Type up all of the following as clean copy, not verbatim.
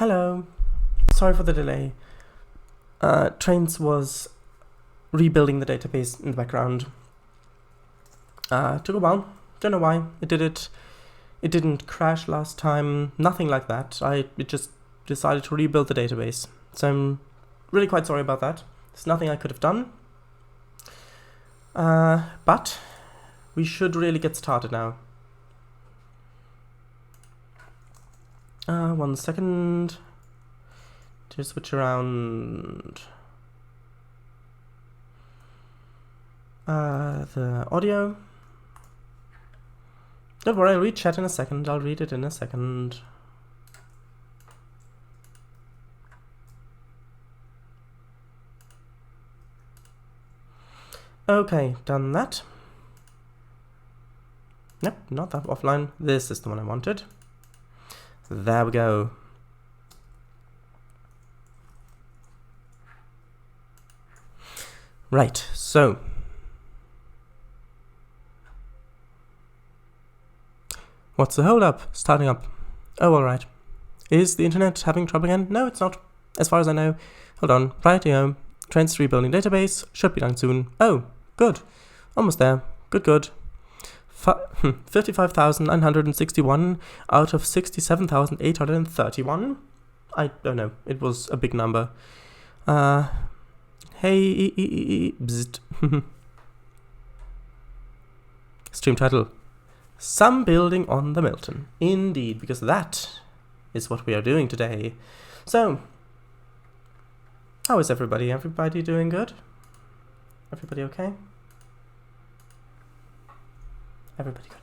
Hello. Sorry for the delay. Trainz was rebuilding the database in the background. Took a while. Don't know why it did it. It didn't crash last time. Nothing like that. It just decided to rebuild the database. So I'm really quite sorry about that. There's nothing I could have done. But we should really get started now. 1 second. To switch around the audio. Don't worry, I'll read chat in a second. I'll read it in a second. Okay, done that. Nope, not that offline. This is the one I wanted. There we go. Right, so what's the hold up? Starting up. Oh, alright. Is the internet having trouble again? No, it's not. As far as I know. Hold on. Right, Trainz rebuilding database. Should be done soon. Oh, good. Almost there. Good. 55,961 out of 67,831. I don't know. It was a big number. Hey, bzzzt. Stream title. Some building on the Milton. Indeed, because that is what we are doing today. So, how is everybody? Everybody doing good? Everybody okay? Everybody good.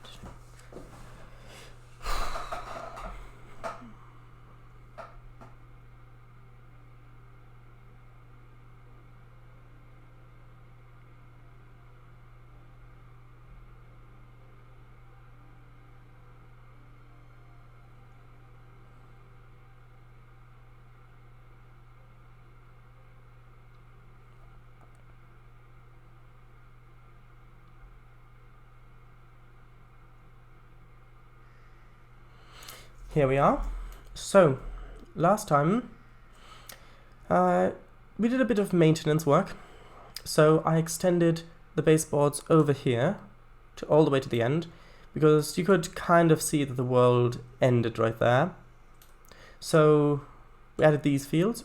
Here we are. So, last time we did a bit of maintenance work. So I extended the baseboards over here to all the way to the end, because you could kind of see that the world ended right there. So we added these fields.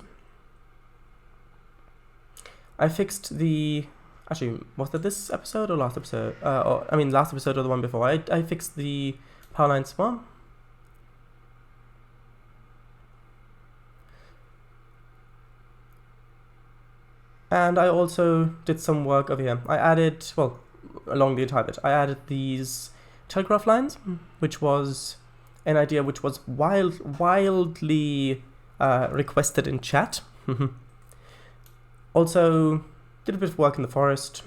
I fixed the... Actually, was that this episode or last episode? Last episode or the one before. I fixed the power lines as well. And I also did some work over here. I added, well, along the entire bit, I added these telegraph lines, which was an idea which was wildly requested in chat. Also, did a bit of work in the forest.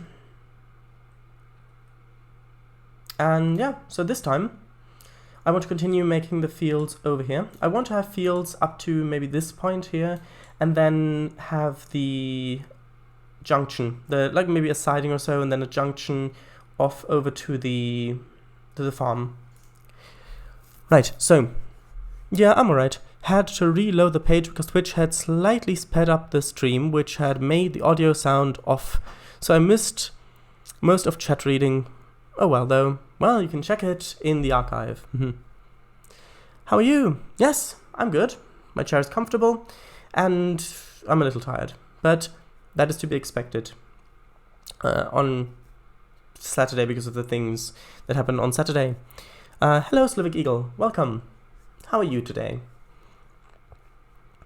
And yeah, so this time, I want to continue making the fields over here. I want to have fields up to maybe this point here, and then have the junction, like maybe a siding or so, and then a junction off over to the farm. Right, so yeah, I'm alright. Had to reload the page because Twitch had slightly sped up the stream, which had made the audio sound off. So I missed most of chat reading. Oh well, though. Well, you can check it in the archive. How are you? Yes, I'm good. My chair is comfortable, and I'm a little tired, but that is to be expected on Saturday because of the things that happened on Saturday. Hello, Slavic Eagle. Welcome. How are you today?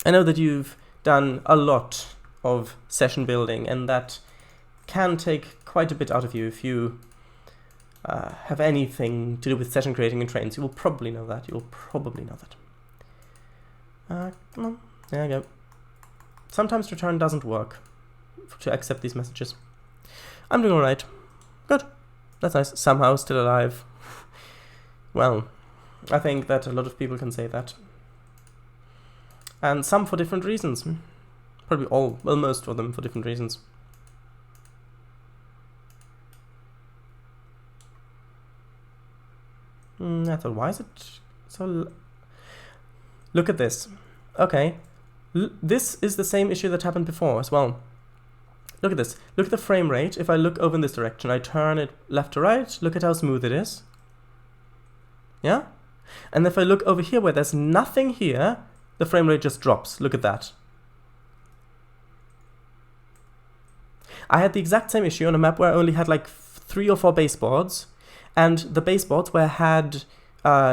I know that you've done a lot of session building, and that can take quite a bit out of you if you have anything to do with session creating in Trainz. You will probably know that. Come on. There you go. Sometimes return doesn't work to accept these messages. I'm doing alright. Good. That's nice. Somehow still alive. Well, I think that a lot of people can say that. And some for different reasons. Probably all, well, most of them for different reasons. I thought, why is it so... Look at this. Okay. This is the same issue that happened before as well. Look at this. Look at the frame rate. If I look over in this direction, I turn it left to right, look at how smooth it is. Yeah? And if I look over here where there's nothing here, the frame rate just drops. Look at that. I had the exact same issue on a map where I only had like 3 or 4 baseboards, and the baseboards where I had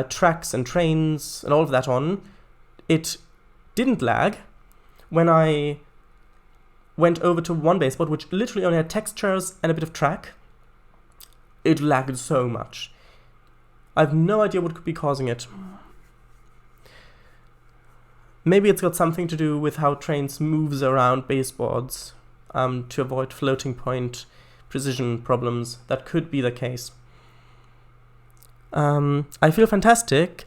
tracks and trains and all of that on, it didn't lag. When I went over to one baseboard, which literally only had textures and a bit of track, it lagged so much. I have no idea what could be causing it. Maybe it's got something to do with how Trainz moves around baseboards to avoid floating point precision problems. That could be the case. I feel fantastic.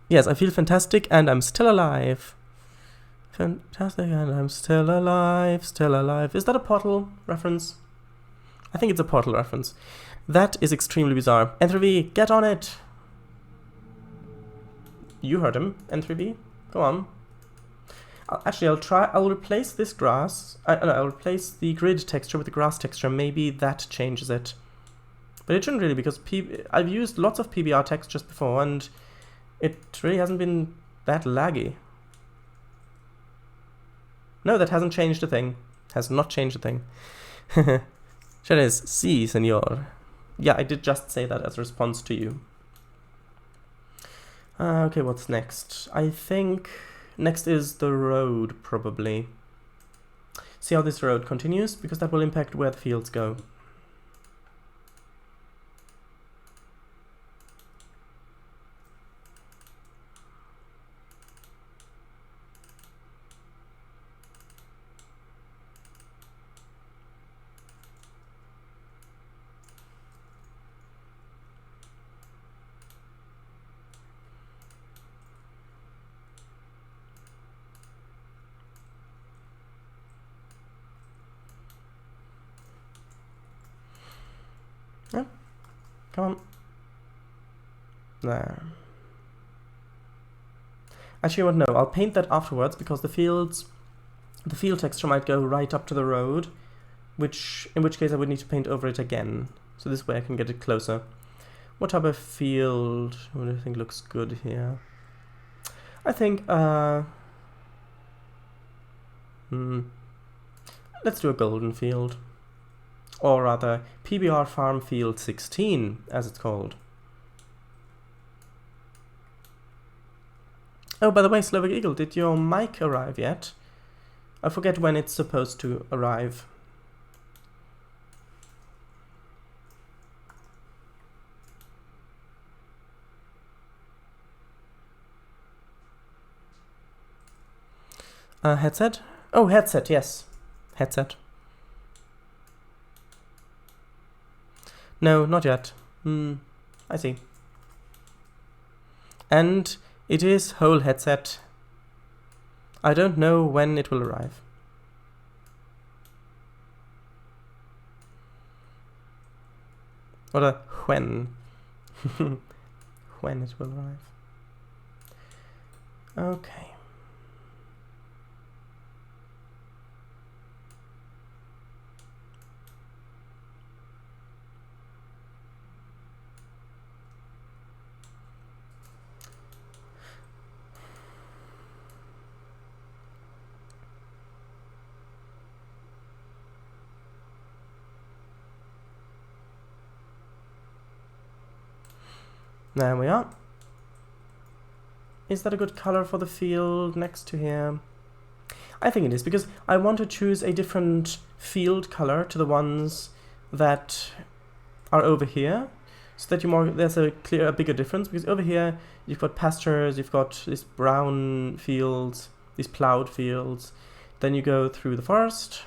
Yes, I feel fantastic and I'm still alive. Fantastic and I'm still alive, still alive. Is that a Portal reference? I think it's a Portal reference. That is extremely bizarre. N3B, get on it! You heard him, N3B. Go on. I'll replace this grass. I'll replace the grid texture with the grass texture. Maybe that changes it. But it shouldn't really, because I've used lots of PBR textures before and it really hasn't been that laggy. No, that hasn't changed a thing. Has not changed a thing. Chavez, si, senor. Yeah, I did just say that as a response to you. Okay, what's next? I think next is the road, probably. See how this road continues, because that will impact where the fields go. Yeah, come on. There. Actually, what? No, I'll paint that afterwards because the field texture might go right up to the road, in which case I would need to paint over it again. So this way I can get it closer. What type of field? What do you think looks good here? I think let's do a golden field. Or rather, PBR Farm Field 16, as it's called. Oh, by the way, Slovak Eagle, did your mic arrive yet? I forget when it's supposed to arrive. Headset? Oh, headset, yes. Headset. No, not yet. I see. And it is whole headset. I don't know when it will arrive. Or when. When it will arrive. Okay. There we are. Is that a good color for the field next to here? I think it is, because I want to choose a different field color to the ones that are over here, so that there's a bigger difference, because over here you've got pastures, you've got these brown fields, these plowed fields, then you go through the forest,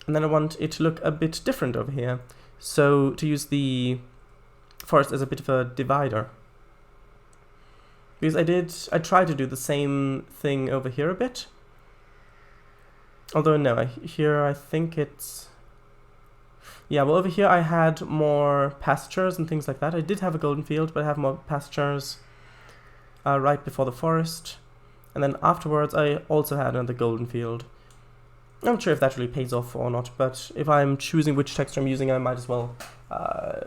and then I want it to look a bit different over here, so to use the forest as a bit of a divider. Because I tried to do the same thing over here a bit. Although no, here I think it's... Yeah, well over here I had more pastures and things like that. I did have a golden field, but I have more pastures right before the forest. And then afterwards I also had another golden field. I'm not sure if that really pays off or not, but if I'm choosing which texture I'm using, I might as well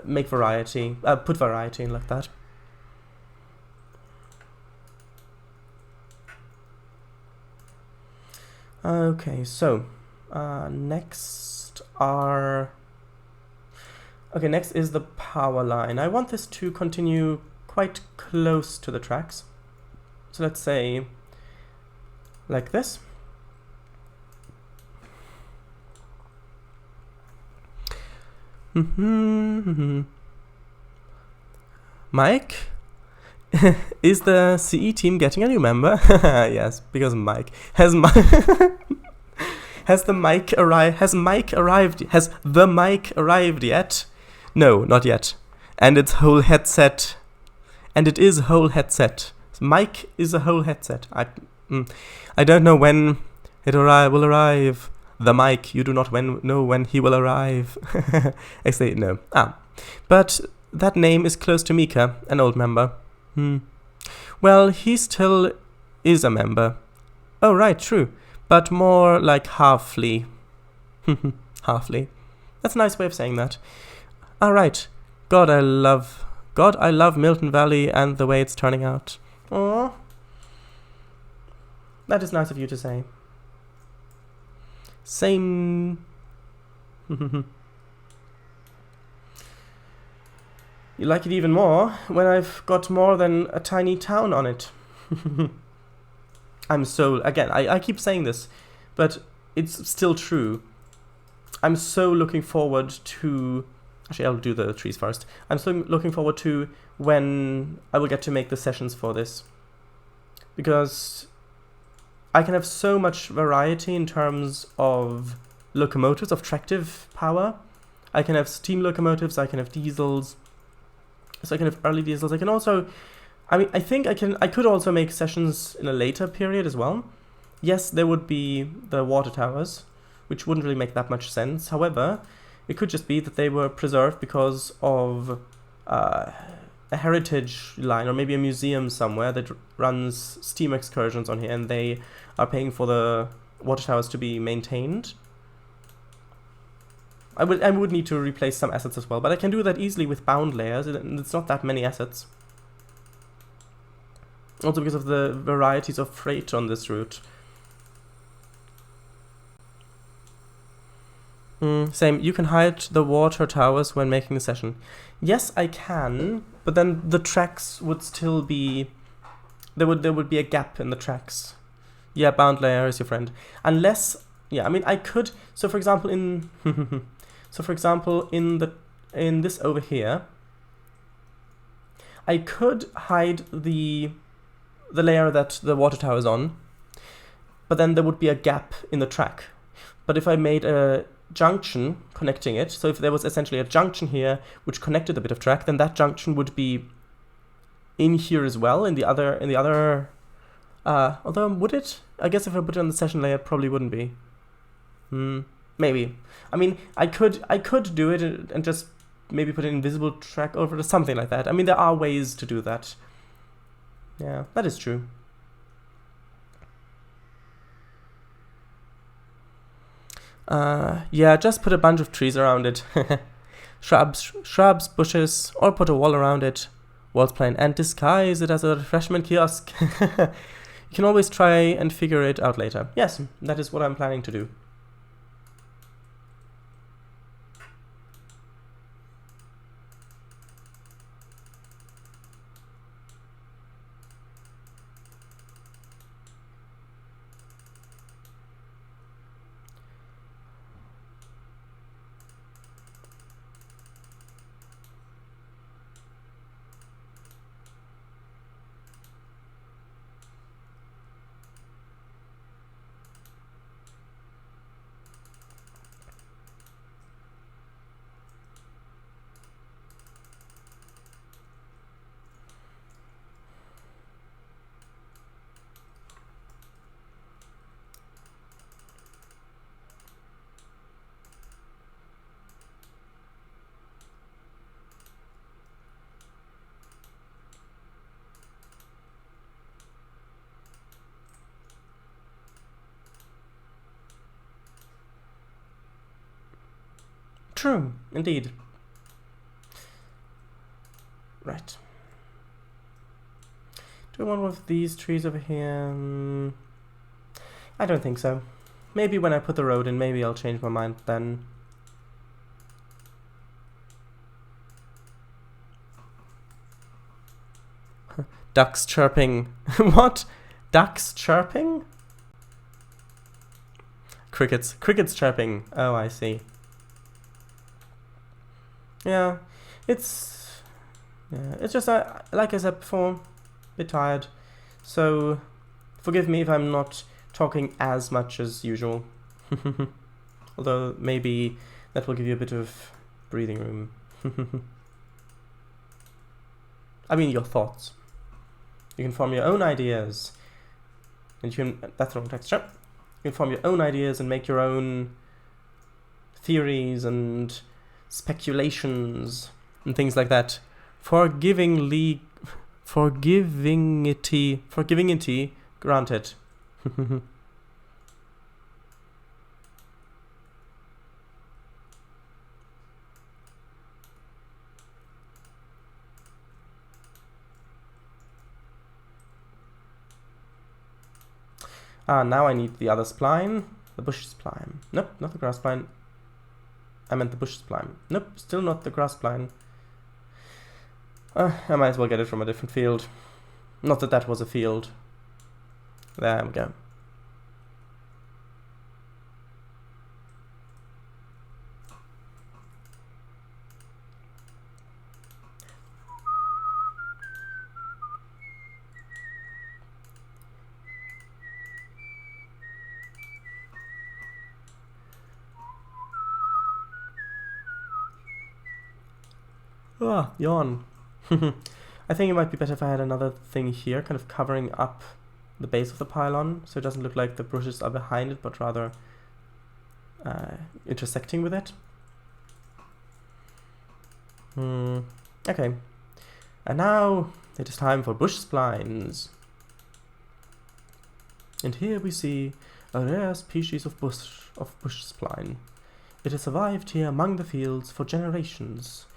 make variety, put variety in like that. Okay, so next is the power line. I want this to continue quite close to the tracks. So let's say like this. Mike? Is the CE team getting a new member? Yes, because Mike. Has the mic arrived yet? No, not yet. And it's whole headset. And it is whole headset. Mic is a whole headset. I don't know when it will arrive. The mic, you do not know when he will arrive. Actually, no. But that name is close to Mika, an old member. Well, he still is a member. Oh, right, true. But more like halfly. Halfly. That's a nice way of saying that. Right. God, I love Milton Valley and the way it's turning out. Aww. That is nice of you to say. Same. You like it even more when I've got more than a tiny town on it. Again, I keep saying this, but it's still true. I'm so looking forward to... Actually, I'll do the trees first. I'm so looking forward to when I will get to make the sessions for this. Because I can have so much variety in terms of locomotives, of tractive power. I can have steam locomotives, I can have diesels, so I can have early diesels. I can also, I think I could also make sessions in a later period as well. Yes, there would be the water towers, which wouldn't really make that much sense. However, it could just be that they were preserved because of a heritage line or maybe a museum somewhere that runs steam excursions on here, and they are paying for the water towers to be maintained. I would need to replace some assets as well, but I can do that easily with bound layers. It's not that many assets. Also because of the varieties of freight on this route. Same, you can hide the water towers when making the session. Yes, I can, but then the tracks would still be... There would be a gap in the tracks. Yeah, bound layer is your friend. Unless... Yeah, I mean, I could... So for example, in... in this over here, I could hide the layer that the water tower is on, but then there would be a gap in the track. But if I made a junction connecting it, so if there was essentially a junction here which connected a bit of track, then that junction would be in here as well, in the other although would it? I guess if I put it on the session layer, it probably wouldn't be. Maybe. I mean, I could do it and just maybe put an invisible track over it or something like that. I mean, there are ways to do that. Yeah, that is true. Yeah, just put a bunch of trees around it. shrubs, bushes, or put a wall around it. Walls plain, and disguise it as a refreshment kiosk. You can always try and figure it out later. Yes, that is what I'm planning to do. true, indeed. Right. Do I want one of these trees over here? I don't think so. Maybe when I put the road in, maybe I'll change my mind then. Ducks chirping. What? Ducks chirping? Crickets. Crickets chirping. Oh, I see. Yeah, it's just like I said before, a bit tired. So forgive me if I'm not talking as much as usual. Although maybe that will give you a bit of breathing room. I mean, your thoughts. You can form your own ideas. And you can, that's the wrong texture. You can form your own ideas and make your own theories and speculations and things like that. Forgivingity granted. Now I need the other spline. The bush spline. Nope, not the grass spline. I meant the bush spline. Nope, still not the grass spline. I might as well get it from a different field. Not that that was a field. There we go. Ah, yawn. I think it might be better if I had another thing here, kind of covering up the base of the pylon, so it doesn't look like the bushes are behind it, but rather intersecting with it. Okay. And now it is time for bush splines. And here we see a rare species of bush spline. It has survived here among the fields for generations.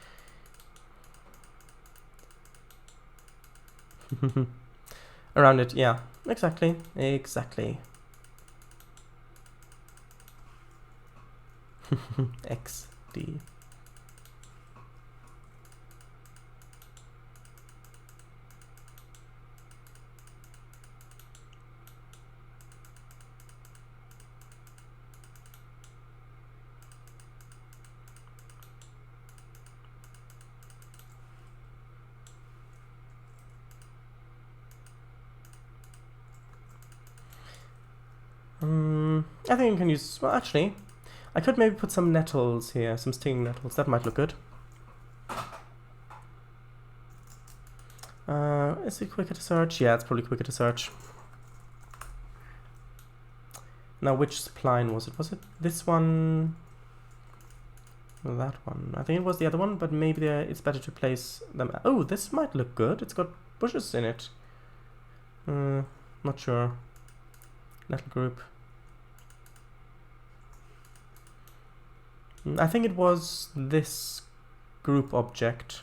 Around it, yeah, exactly. XD. I think I can use, well actually, I could maybe put some nettles here, some stinging nettles, that might look good. Is it quicker to search? Yeah, it's probably quicker to search. Now which spline was it? Was it this one? Or that one? I think it was the other one, but maybe it's better to place them. Oh, this might look good, it's got bushes in it. Not sure. Nettle group. I think it was this group object.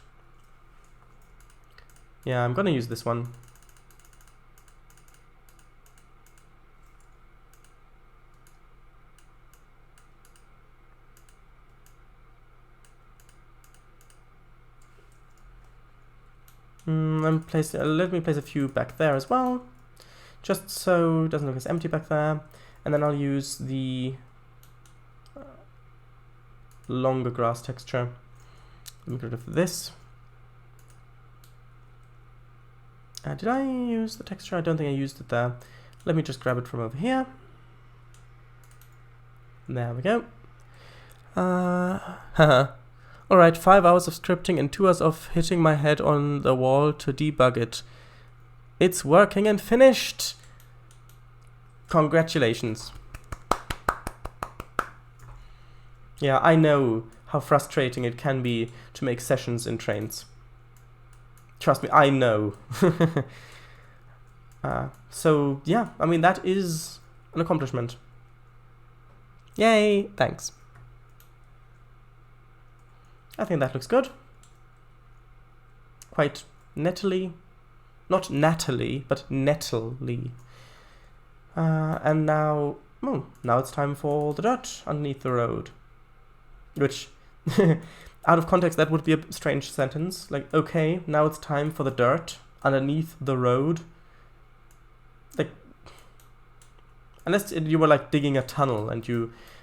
Yeah, I'm gonna use this one. Let me place a few back there as well, just so it doesn't look as empty back there. And then I'll use the longer grass texture. Let me get rid of this. Did I use the texture? I don't think I used it there. Let me just grab it from over here. There we go. Alright, 5 hours of scripting and 2 hours of hitting my head on the wall to debug it. It's working and finished! Congratulations. Yeah, I know how frustrating it can be to make sessions in Trainz. Trust me, I know. So, yeah, I mean, that is an accomplishment. Yay, thanks. I think that looks good. Quite nettily. Not Natalie, but nettily. And now, now it's time for the dirt underneath the road. Which, out of context, that would be a strange sentence. Like, okay, now it's time for the dirt underneath the road. Like, unless you were like digging a tunnel and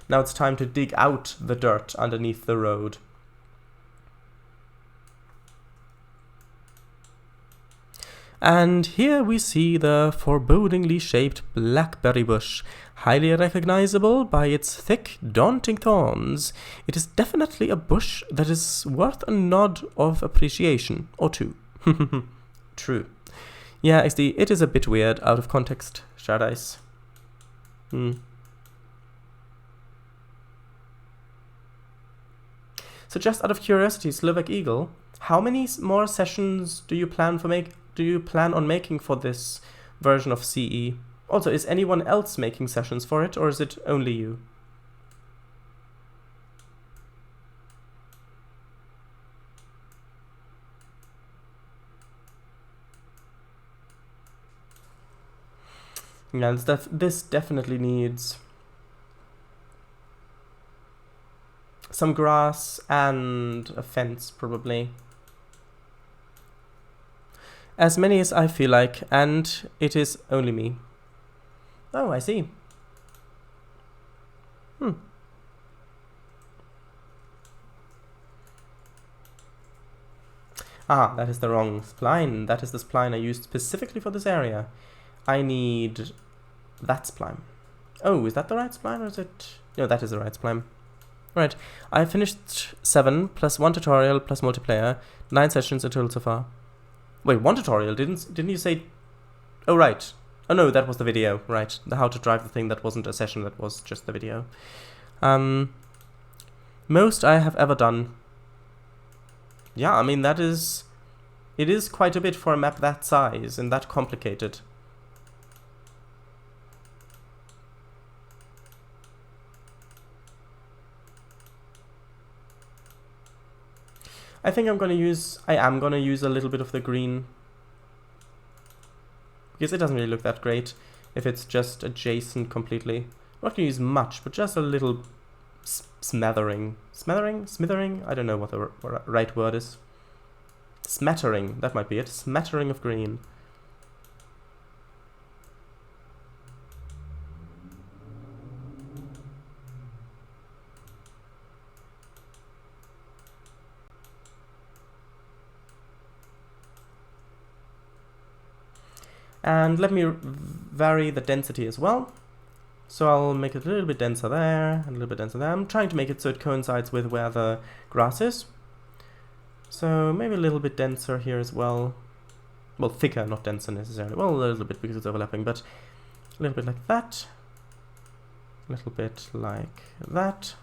now it's time to dig out the dirt underneath the road. And here we see the forebodingly shaped Blackberry Bush, highly recognizable by its thick, daunting thorns. It is definitely a bush that is worth a nod of appreciation, or two. True. Yeah, XD, it is a bit weird, out of context, Shadice. So just out of curiosity, Slovak Eagle, how many more sessions do you plan on making for this version of CE? Also, is anyone else making sessions for it, or is it only you? Yeah, this definitely needs some grass and a fence, probably. As many as I feel like, and it is only me. Oh, I see. Ah, that is the wrong spline. That is the spline I used specifically for this area. I need that spline. Oh, is that the right spline, or is it... No, that is the right spline. Right, I finished 7 plus 1 tutorial plus multiplayer, 9 sessions in total so far. Wait, 1 tutorial? Didn't you say... Oh, right. Oh no, that was the video. Right, the how to drive the thing, that wasn't a session, that was just the video. Most I have ever done. Yeah, I mean, it is quite a bit for a map that size and that complicated. I think I am gonna use a little bit of the green, because it doesn't really look that great if it's just adjacent completely. I'm not gonna use much, but just a little smattering. Smithering? I don't know what the right word is. Smattering, that might be it. Smattering of green. And let me vary the density as well. So I'll make it a little bit denser there, and a little bit denser there. I'm trying to make it so it coincides with where the grass is. So maybe a little bit denser here as well. Well, thicker, not denser necessarily. Well, a little bit because it's overlapping, but a little bit like that. A little bit like that.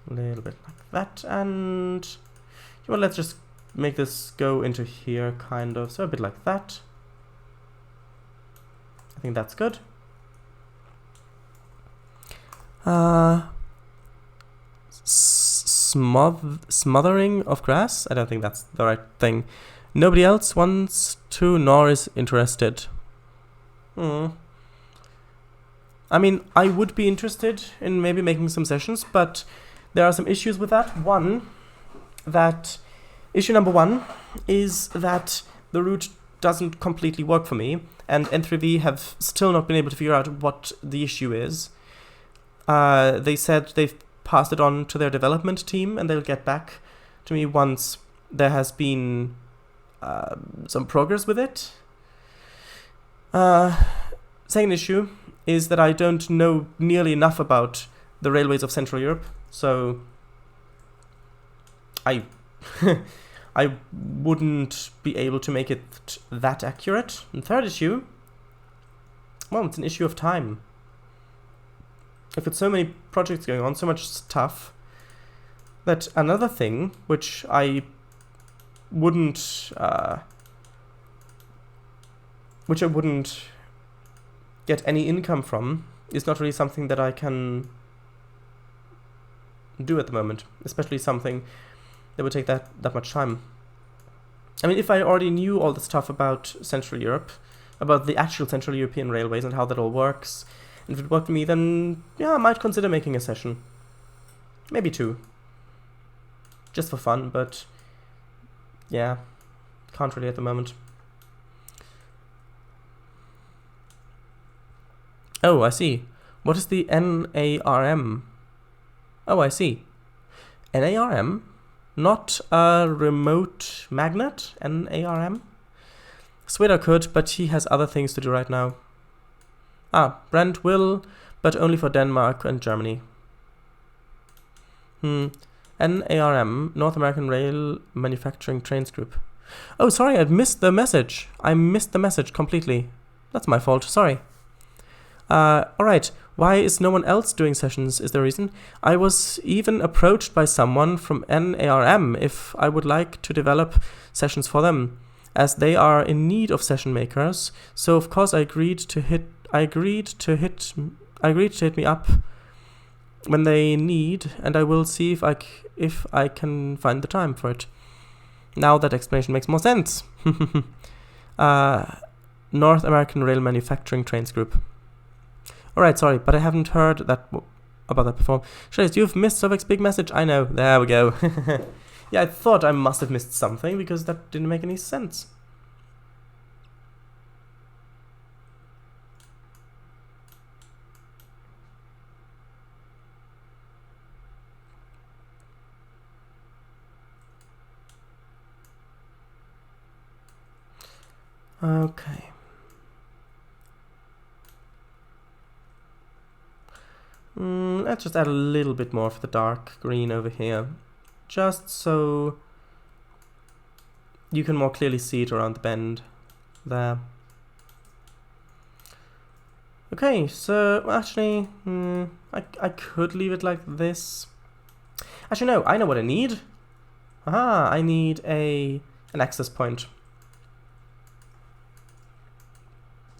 A little bit like that. And well, let's just make this go into here, kind of. So a bit like that. I think that's good. Smothering of grass? I don't think that's the right thing. Nobody else wants to, nor is interested. I mean, I would be interested in maybe making some sessions, but there are some issues with that. Issue number one is that the route doesn't completely work for me, and N3V have still not been able to figure out what the issue is. They said they've passed it on to their development team, and they'll get back to me once there has been some progress with it. Second issue is that I don't know nearly enough about the railways of Central Europe, so I wouldn't be able to make it that accurate. And third issue, well, it's an issue of time. I've got so many projects going on, so much stuff, that another thing which I wouldn't get any income from is not really something that I can do at the moment, especially something that would take that much time. I mean, if I already knew all the stuff about Central Europe, about the actual Central European railways and how that all works, and if it worked for me, then yeah, I might consider making a session. Maybe 2. Just for fun, but yeah, can't really at the moment. Oh, I see. What is the NARM? Oh, I see. NARM? Not a remote magnet? NARM? Sweater could, but he has other things to do right now. Ah, Brent will, but only for Denmark and Germany. NARM, North American Rail Manufacturing Trainz Group. Oh, sorry, I missed the message. I missed the message completely. That's my fault, sorry. Alright, why is no one else doing sessions, is the reason? I was even approached by someone from NARM if I would like to develop sessions for them, as they are in need of session makers, so of course I agreed to hit me up when they need, and I will see if I can find the time for it. Now that explanation makes more sense. North American Rail Manufacturing Trainz Group. Alright, sorry, but I haven't heard about that before. Trainz, you've missed Sovek's big message. I know. There we go. Yeah, I thought I must have missed something because that didn't make any sense. Okay. Let's just add a little bit more of the dark green over here, just so you can more clearly see it around the bend there. Okay, so actually, I could leave it like this. Actually, no, I know what I need. Aha, I need an access point.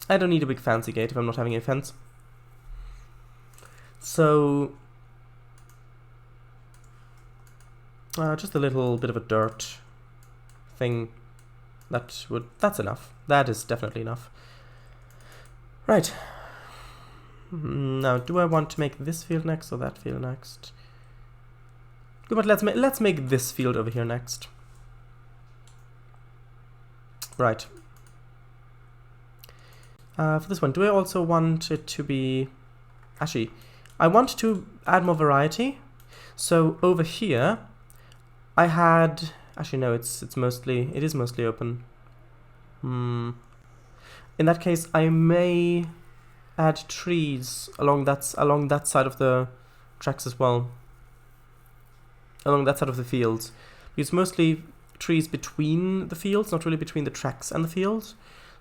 I don't need a big fancy gate if I'm not having a fence. So, just a little bit of a dirt thing. That's enough. That is definitely enough. Right. Now, do I want to make this field next or that field next? Good, but let's make this field over here next. Right. For this one, do I also want it to be... Actually, I want to add more variety. So over here, I had... Actually, no, it is mostly open. In that case, I may add trees along that side of the tracks as well. Along that side of the fields. It's mostly trees between the fields, not really between the tracks and the fields.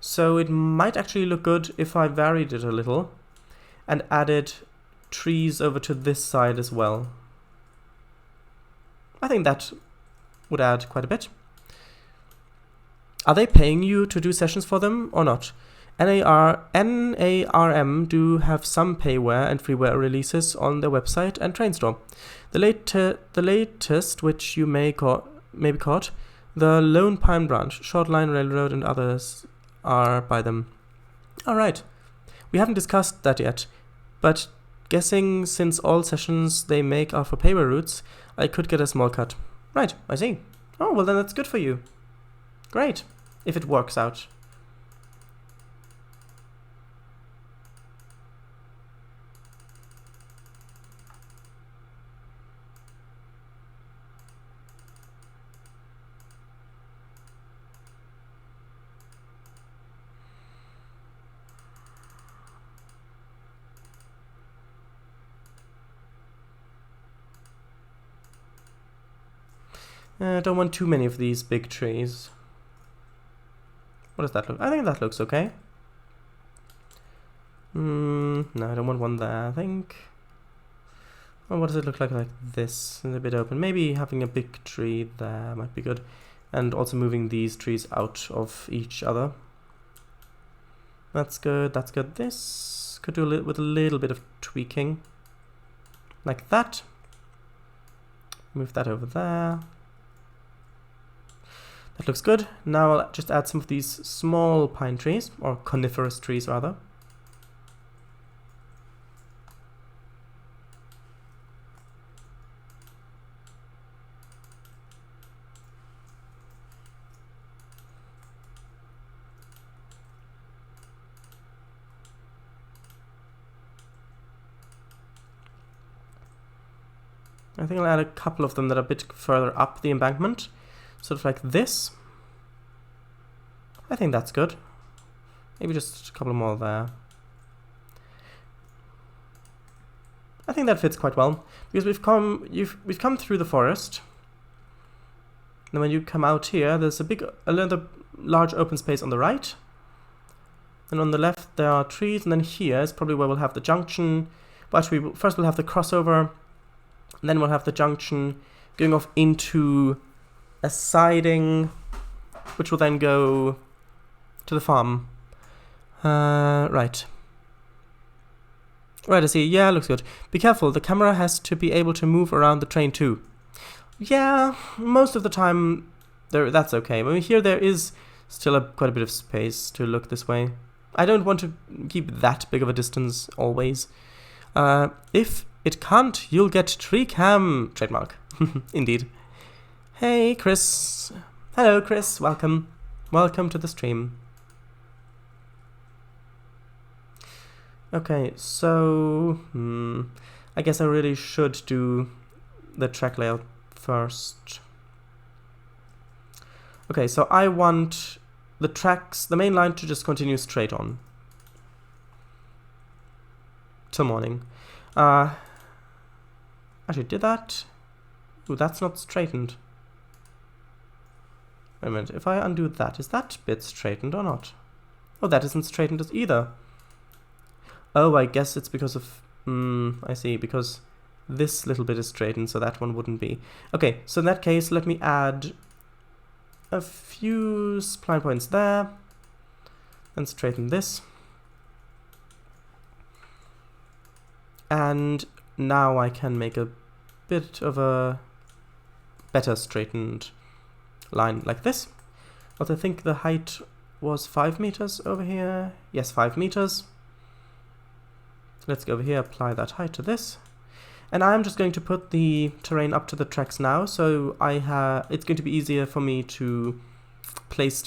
So it might actually look good if I varied it a little and added trees over to this side as well. I think that would add quite a bit. Are they paying you to do sessions for them or not? NARM do have some payware and freeware releases on their website and Trainz store. The latest, which you may be caught, the Lone Pine Branch, Short Line Railroad and others are by them. Alright, we haven't discussed that yet, but guessing since all sessions they make are for payware routes, I could get a small cut. Right, I see. Oh, well then that's good for you. Great, if it works out. I don't want too many of these big trees. What does that look? I think that looks okay. No, I don't want one there, I think. Well, what does it look like this? It's a bit open. Maybe having a big tree there might be good. And also moving these trees out of each other. That's good, that's good. This could do with a little bit of tweaking. Like that. Move that over there. That looks good. Now I'll just add some of these small pine trees, or coniferous trees rather. I think I'll add a couple of them that are a bit further up the embankment. Sort of like this. I think that's good. Maybe just a couple more there. I think that fits quite well. Because we've come through the forest. And when you come out here, there's another large open space on the right. And on the left there are trees, and then here is probably where we'll have the junction. Well, actually, first we'll have the crossover. And then we'll have the junction going off into a siding, which will then go to the farm. Right. Right, I see. Yeah, looks good. Be careful, the camera has to be able to move around the train too. Yeah, most of the time that's okay. I mean, here there is still quite a bit of space to look this way. I don't want to keep that big of a distance always. If it can't, you'll get tree cam trademark. Indeed. Hey, Chris. Hello, Chris. Welcome. Welcome to the stream. Okay, so I guess I really should do the track layout first. Okay, so I want the main line to just continue straight on till morning. Actually, did that? Ooh, that's not straightened. Wait a minute, if I undo that, is that bit straightened or not? Oh, that isn't straightened either. Oh, I guess it's because of... I see, because this little bit is straightened, so that one wouldn't be. Okay, so in that case, let me add a few spline points there, and straighten this. And now I can make a bit of a better straightened line like this. But I think the height was 5 meters over here. Yes, 5 meters. Let's go over here, apply that height to this. And I'm just going to put the terrain up to the tracks now, so it's going to be easier for me to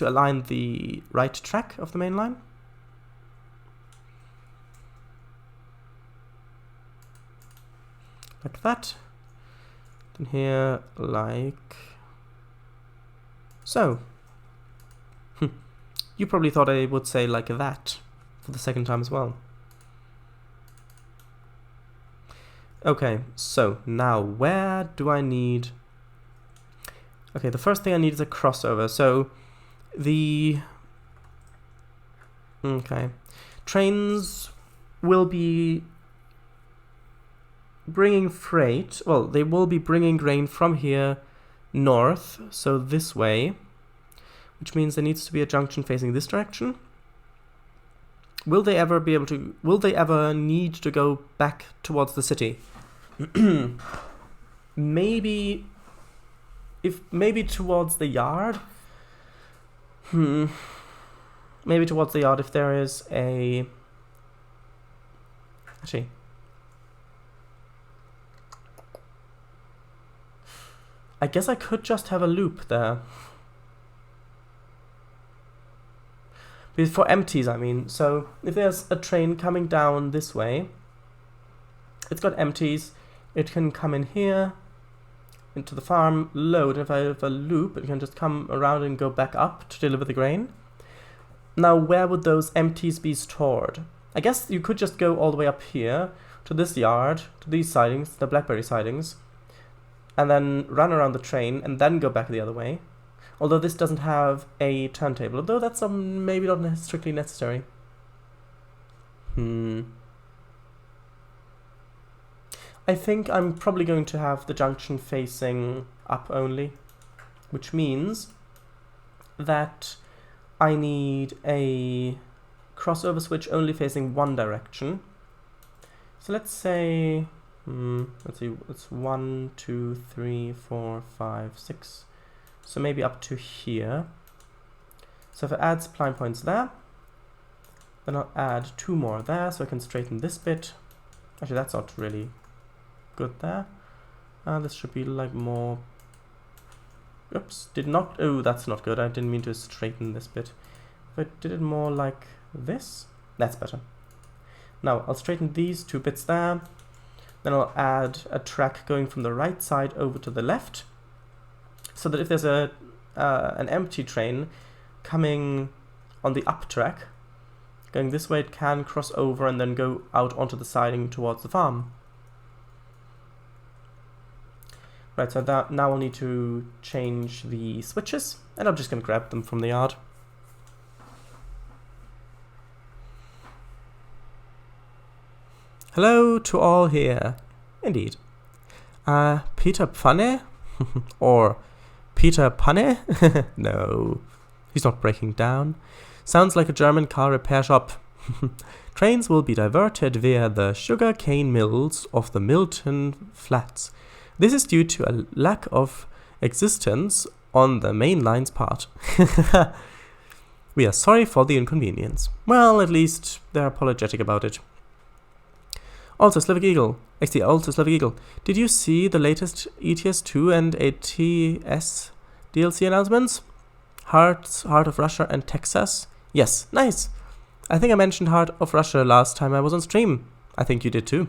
align the right track of the main line. Like that. Then here, like so. You probably thought I would say like that for the second time as well. Okay, so now where do I need... Okay, the first thing I need is a crossover. So the... Okay. Trains will be bringing freight. Well, they will be bringing grain from here north, so this way, which means there needs to be a junction facing this direction. Will they ever need to go back towards the city? Maybe towards the yard. Maybe towards the yard if there is a... Actually, I guess I could just have a loop there. For empties, I mean. So if there's a train coming down this way, it's got empties, it can come in here, into the farm, load, and if I have a loop, it can just come around and go back up to deliver the grain. Now, where would those empties be stored? I guess you could just go all the way up here, to this yard, to these sidings, the Blackberry sidings, and then run around the train, and then go back the other way. Although this doesn't have a turntable, although that's maybe not strictly necessary. I think I'm probably going to have the junction facing up only, which means that I need a crossover switch only facing one direction. So let's say Let's see, it's 1, 2, 3, 4, 5, 6. So maybe up to here. So if I add spline points there, then I'll add 2 more there, so I can straighten this bit. Actually, that's not really good there. This should be like more... Oops, did not... Oh, that's not good. I didn't mean to straighten this bit. If I did it more like this, that's better. Now, I'll straighten these 2 bits there. Then I'll add a track going from the right side over to the left, so that if there's an empty train coming on the up track, going this way, it can cross over and then go out onto the siding towards the farm. Right, so now I'll need to change the switches, and I'm just going to grab them from the yard. Hello to all here. Indeed. Peter Panne? Or Peter Panne? No, he's not breaking down. Sounds like a German car repair shop. Trains will be diverted via the sugar cane mills of the Milton flats. This is due to a lack of existence on the main line's part. We are sorry for the inconvenience. Well, at least they're apologetic about it. Also, Slavic Eagle. Actually, also Slavic Eagle. Did you see the latest ETS2 and ATS DLC announcements? Heart of Russia and Texas? Yes, nice. I think I mentioned Heart of Russia last time I was on stream. I think you did too.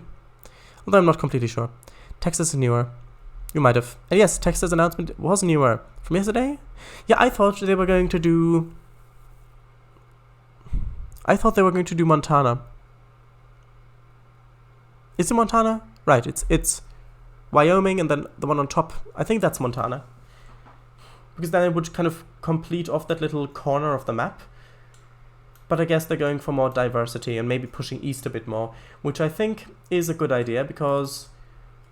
Although I'm not completely sure. Texas is newer. You might have. And yes, Texas announcement was newer. From yesterday? Yeah, I thought they were going to do... Montana. Is it Montana? Right, it's Wyoming and then the one on top. I think that's Montana. Because then it would kind of complete off that little corner of the map. But I guess they're going for more diversity and maybe pushing east a bit more, which I think is a good idea because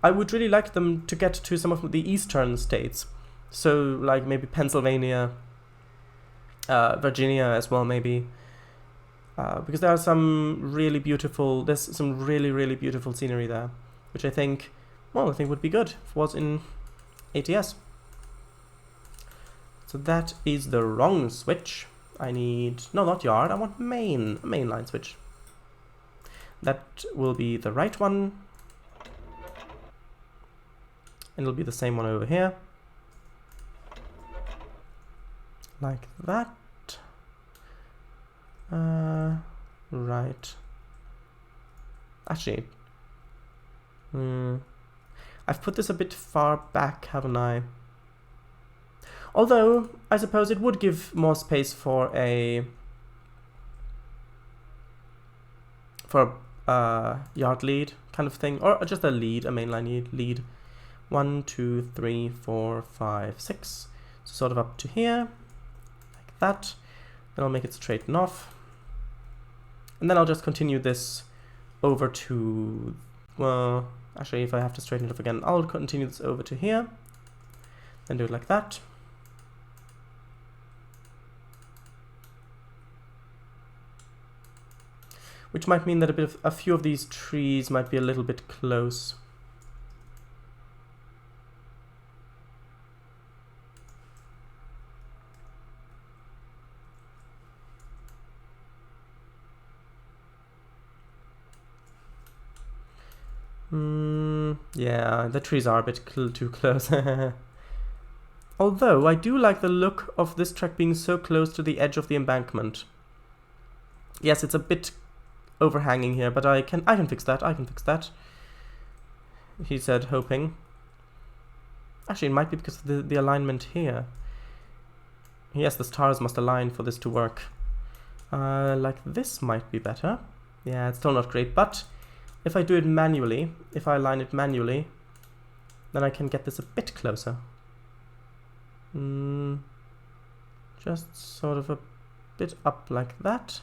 I would really like them to get to some of the eastern states. So like maybe Pennsylvania, Virginia as well maybe. Because there are some really beautiful, there's some really beautiful scenery there, which I think would be good if it was in ATS. So that is the wrong switch. I need, no, not yard, I want mainline switch. That will be the right one. And it'll be the same one over here. Like that. Right. Actually, I've put this a bit far back, haven't I? Although, I suppose it would give more space for a yard lead kind of thing, or just a lead, a mainline lead. 1, 2, 3, 4, 5, 6. So sort of up to here, like that. Then I'll make it straighten off. And then I'll just continue this over to, well, actually if I have to straighten it off again, I'll continue this over to here. Then do it like that. Which might mean that a few of these trees might be a little bit close. Yeah, the trees are a bit too close. Although, I do like the look of this track being so close to the edge of the embankment. Yes, it's a bit overhanging here, but I can fix that, I can fix that. He said, hoping. Actually, it might be because of the alignment here. Yes, the stars must align for this to work. Like this might be better. Yeah, it's still not great, but if I do it manually, if I align it manually, then I can get this a bit closer. Just sort of a bit up like that.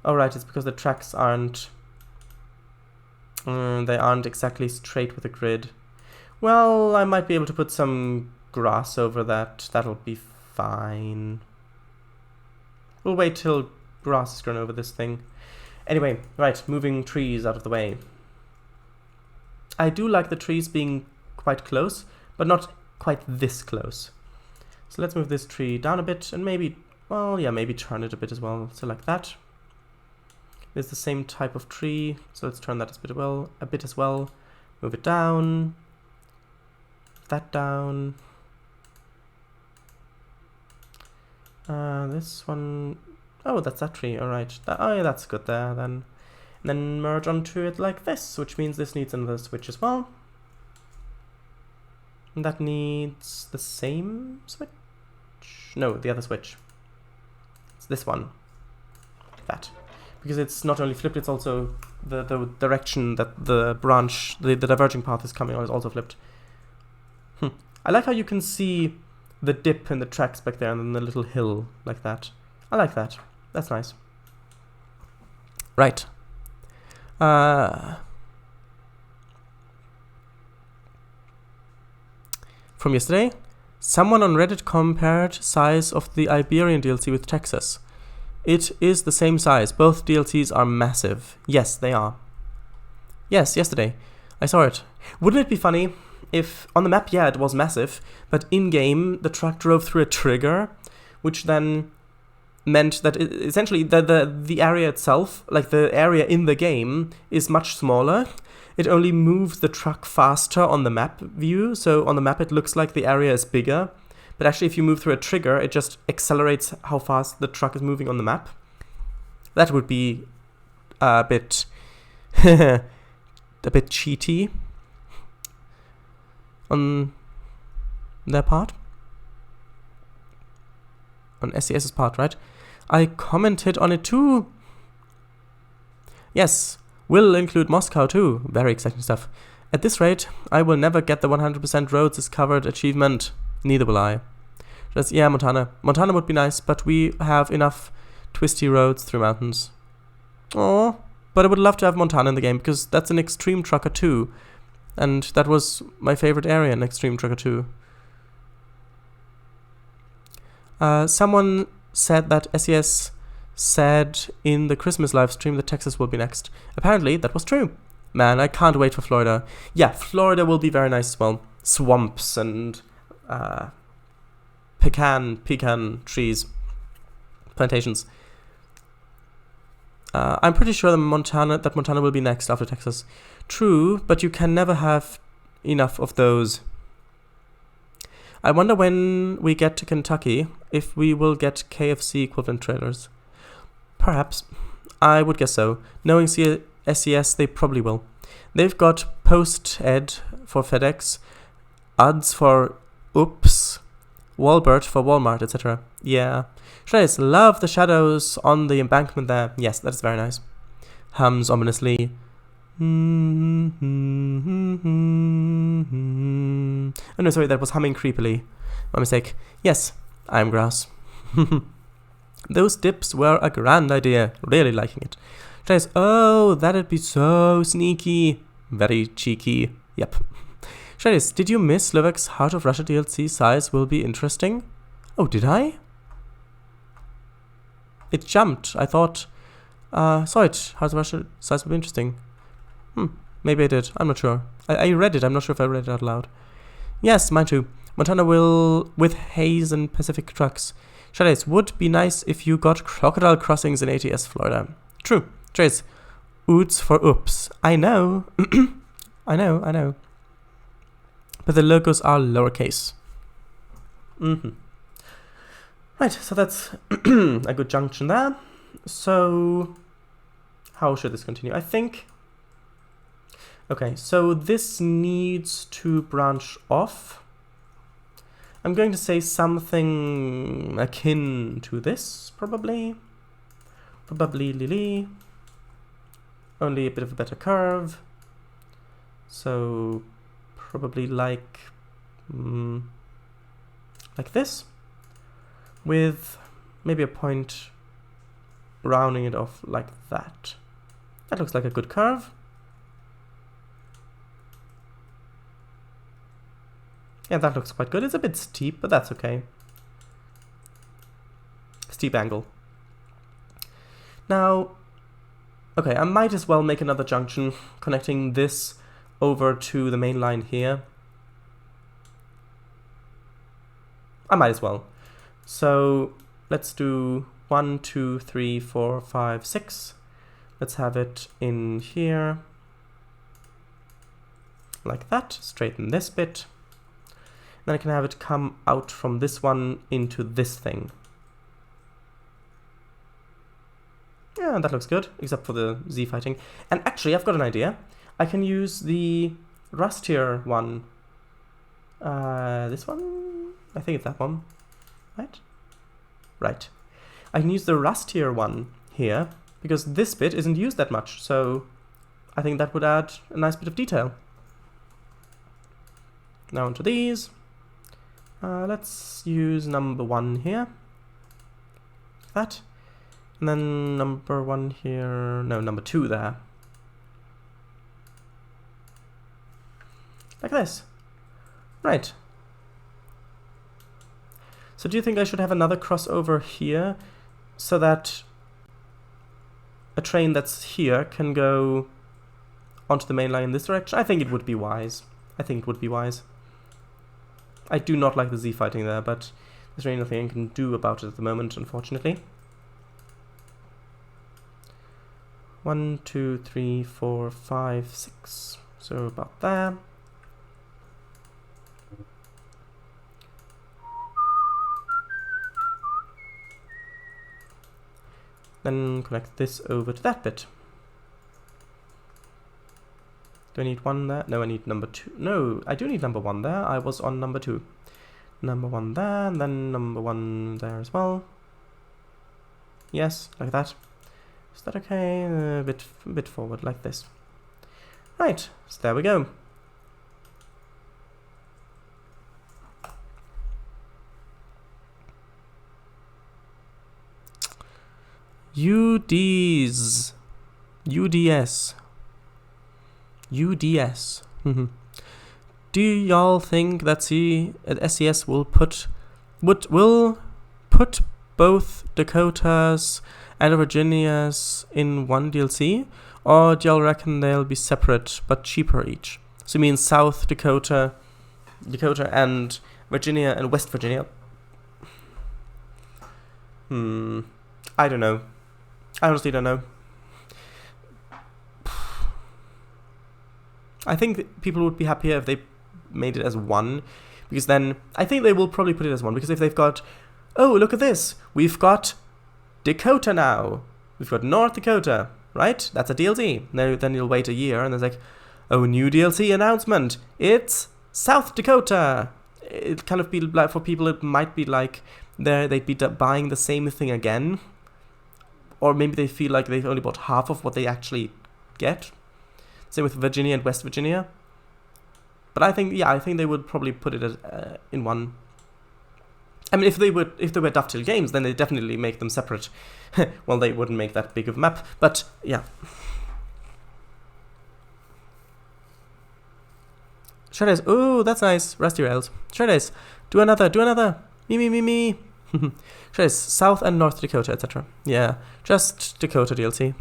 Oh right, it's because the tracks aren't they aren't exactly straight with the grid. Well, I might be able to put some grass over that. That'll be fine. We'll wait till grass is grown over this thing. Anyway, right, moving trees out of the way. I do like the trees being quite close, but not quite this close. So let's move this tree down a bit and maybe, well, yeah, maybe turn it a bit as well. So like that. It's the same type of tree, so let's turn that a bit as well. Move it down. That down. This one. Oh, that's that tree. All right. Oh, yeah, that's good there then. And then merge onto it like this, which means this needs another switch as well. And that needs the same switch. No, the other switch. It's this one. Like that. Because it's not only flipped, it's also the direction that the branch, the diverging path is coming on is also flipped. I like how you can see the dip in the tracks back there and then the little hill like that. I like that. That's nice. Right. From yesterday, someone on Reddit compared size of the Iberian DLC with Texas. It is the same size. Both DLCs are massive. Yes, they are. Yes, yesterday. I saw it. Wouldn't it be funny if on the map, yeah, it was massive, but in-game the truck drove through a trigger, which then meant that essentially the area itself, like the area in the game, is much smaller. It only moves the truck faster on the map view, so on the map it looks like the area is bigger, but actually if you move through a trigger, it just accelerates how fast the truck is moving on the map. That would be a bit a bit cheaty on their part. On SES's part, right? I commented on it too. Yes, will include Moscow too. Very exciting stuff. At this rate, I will never get the 100% roads is covered achievement. Neither will I. Just, yeah, Montana. Montana would be nice, but we have enough twisty roads through mountains. Oh, but I would love to have Montana in the game because that's an Extreme Trucker 2. And that was my favorite area in Extreme Trucker 2. Someone said that SES said in the Christmas live stream that Texas will be next. Apparently, that was true. Man, I can't wait for Florida. Yeah, Florida will be very nice as well. Swamps and pecan trees, plantations. I'm pretty sure that Montana will be next after Texas. True, but you can never have enough of those. I wonder when we get to Kentucky if we will get KFC equivalent trailers. Perhaps. I would guess so. Knowing SES, they probably will. They've got Post-Ed for FedEx, UDS for Oops, Walbert for Walmart, etc. Yeah. Trainz, love the shadows on the embankment there. Yes, that is very nice. Hums ominously. Oh no, sorry, that was humming creepily. My mistake. Yes, I am grass. Those dips were a grand idea. Really liking it. Trainz, oh, that'd be so sneaky. Very cheeky. Yep. Trainz, did you miss Slovak's Heart of Russia DLC size will be interesting? Oh, did I? It jumped. I thought, saw it. Heart of Russia size will be interesting. Maybe I did. I'm not sure. I read it. I'm not sure if I read it out loud. Yes, mine too. Montana will with haze and Pacific trucks. Trainz, would be nice if you got crocodile crossings in ATS Florida. True. Trainz, oots for oops. I know. I know. But the logos are lowercase. Right, so that's a good junction there. So, how should this continue? I think... Okay, so this needs to branch off. I'm going to say something akin to this, probably. Probably Lily. Only a bit of a better curve. So, probably like this. With maybe a point rounding it off like that. That looks like a good curve. Yeah, that looks quite good. It's a bit steep, but that's okay. Steep angle. Now, okay, I might as well make another junction connecting this over to the main line here. I might as well. So let's do 1, 2, 3, 4, 5, 6. Let's have it in here. Like that. Straighten this bit. Then I can have it come out from this one into this thing. Yeah, that looks good, except for the Z fighting. And actually, I've got an idea. I can use the rustier one. This one? I think it's that one. Right? Right. I can use the rustier one here, because this bit isn't used that much, so I think that would add a nice bit of detail. Now onto these. Let's use number 1 here. That. And then number 1 here, no, number 2 there. Like this. Right. So do you think I should have another crossover here so that a train that's here can go onto the main line in this direction? I think it would be wise. I think it would be wise. I do not like the Z fighting there, but there's really nothing I can do about it at the moment, unfortunately. 1, 2, 3, 4, 5, 6. So about there. Then connect this over to that bit. Do I need 1 there? No, I need number 2. No, I do need number 1 there. I was on number 2. Number 1 there, and then number 1 there as well. Yes, like that. Is that okay? A bit forward, like this. Right, so there we go. UDs. UDS. UDS. Do y'all think that SES will put both Dakotas and Virginias in one DLC, or do y'all reckon they'll be separate but cheaper each? So you mean South Dakota and Virginia and West Virginia? I don't know. I honestly don't know. I think people would be happier if they made it as one, because then I think they will probably put it as one, because if they've got, oh, look at this, we've got Dakota now, we've got North Dakota, right? That's a DLC. Now then you'll wait a year and there's like, oh, new DLC announcement, it's South Dakota. It kind of be like, for people it might be like they'd be buying the same thing again, or maybe they feel like they've only bought half of what they actually get. Same with Virginia and West Virginia. But I think they would probably put it as, in one. I mean, if they were Dovetail games, then they definitely make them separate. Well, they wouldn't make that big of a map, but yeah. Shreddays, oh, that's nice. Rusty Rails. Shreddays, do another. Me. Shreddays, South and North Dakota, etc. Yeah, just Dakota DLC.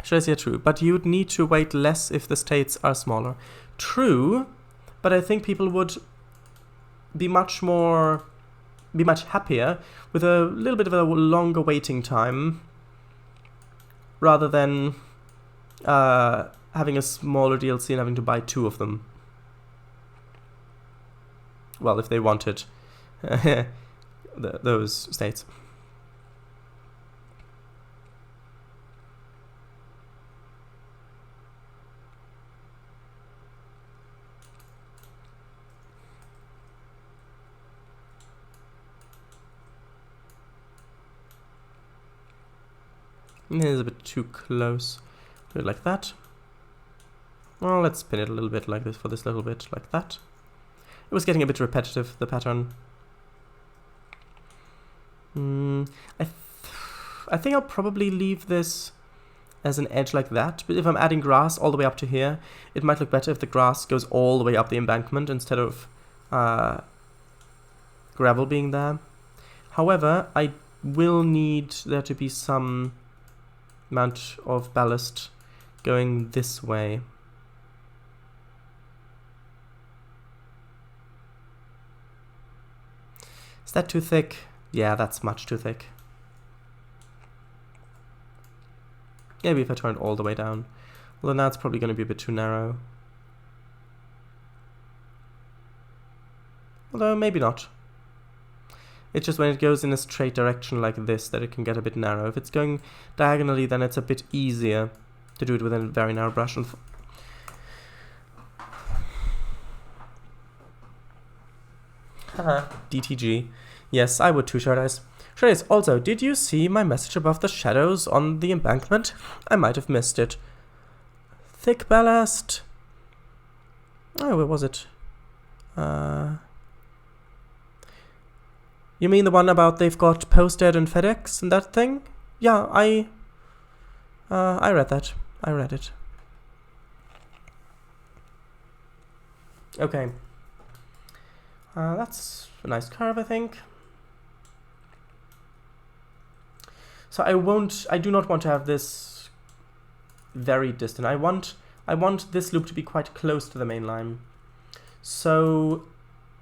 Shreddays, yeah, true. But you'd need to wait less if the states are smaller. True, but I think people would be much happier with a little bit of a longer waiting time rather than having a smaller DLC and having to buy 2 of them. Well, if they wanted those states. It is a bit too close. Do it like that. Well, let's spin it a little bit like this for this little bit, like that. It was getting a bit repetitive, the pattern. I think I'll probably leave this as an edge like that, but if I'm adding grass all the way up to here, it might look better if the grass goes all the way up the embankment instead of gravel being there. However, I will need there to be some amount of ballast going this way. Is that too thick? Yeah, that's much too thick. Maybe if I turn it all the way down. Although now it's probably going to be a bit too narrow. Although maybe not. It's just when it goes in a straight direction like this that it can get a bit narrow. If it's going diagonally, then it's a bit easier to do it with a very narrow brush. Haha, DTG. Yes, I would too, Shardeyes. Shardeyes, also, did you see my message above the shadows on the embankment? I might have missed it. Thick ballast. Oh, where was it? You mean the one about they've got Posted and FedEx and that thing? Yeah, I read that. I read it. Okay. That's a nice curve, I think. So I do not want to have this very distant. I want this loop to be quite close to the main line. So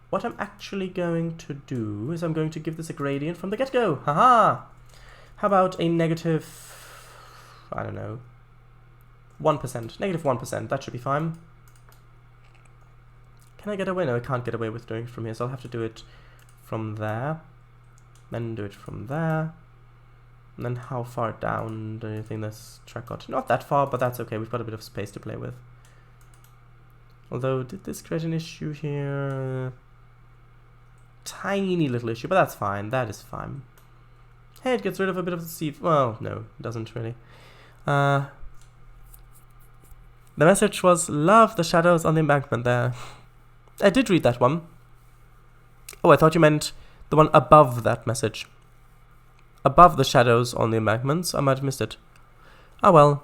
what I'm actually going to do is I'm going to give this a gradient from the get-go. Haha! How about a negative, I don't know, 1%. Negative 1%, that should be fine. Can I get away? No, I can't get away with doing it from here, so I'll have to do it from there. Then do it from there. And then how far down do you think this track got? Not that far, but that's okay. We've got a bit of space to play with. Although, did this create an issue here? Tiny little issue, but that's fine. That is fine. Hey, it gets rid of a bit of the seed. Well, no, it doesn't really. The message was, love the shadows on the embankment there. I did read that one. Oh, I thought you meant the one above that message. Above the shadows on the embankments. I might have missed it. Ah, well.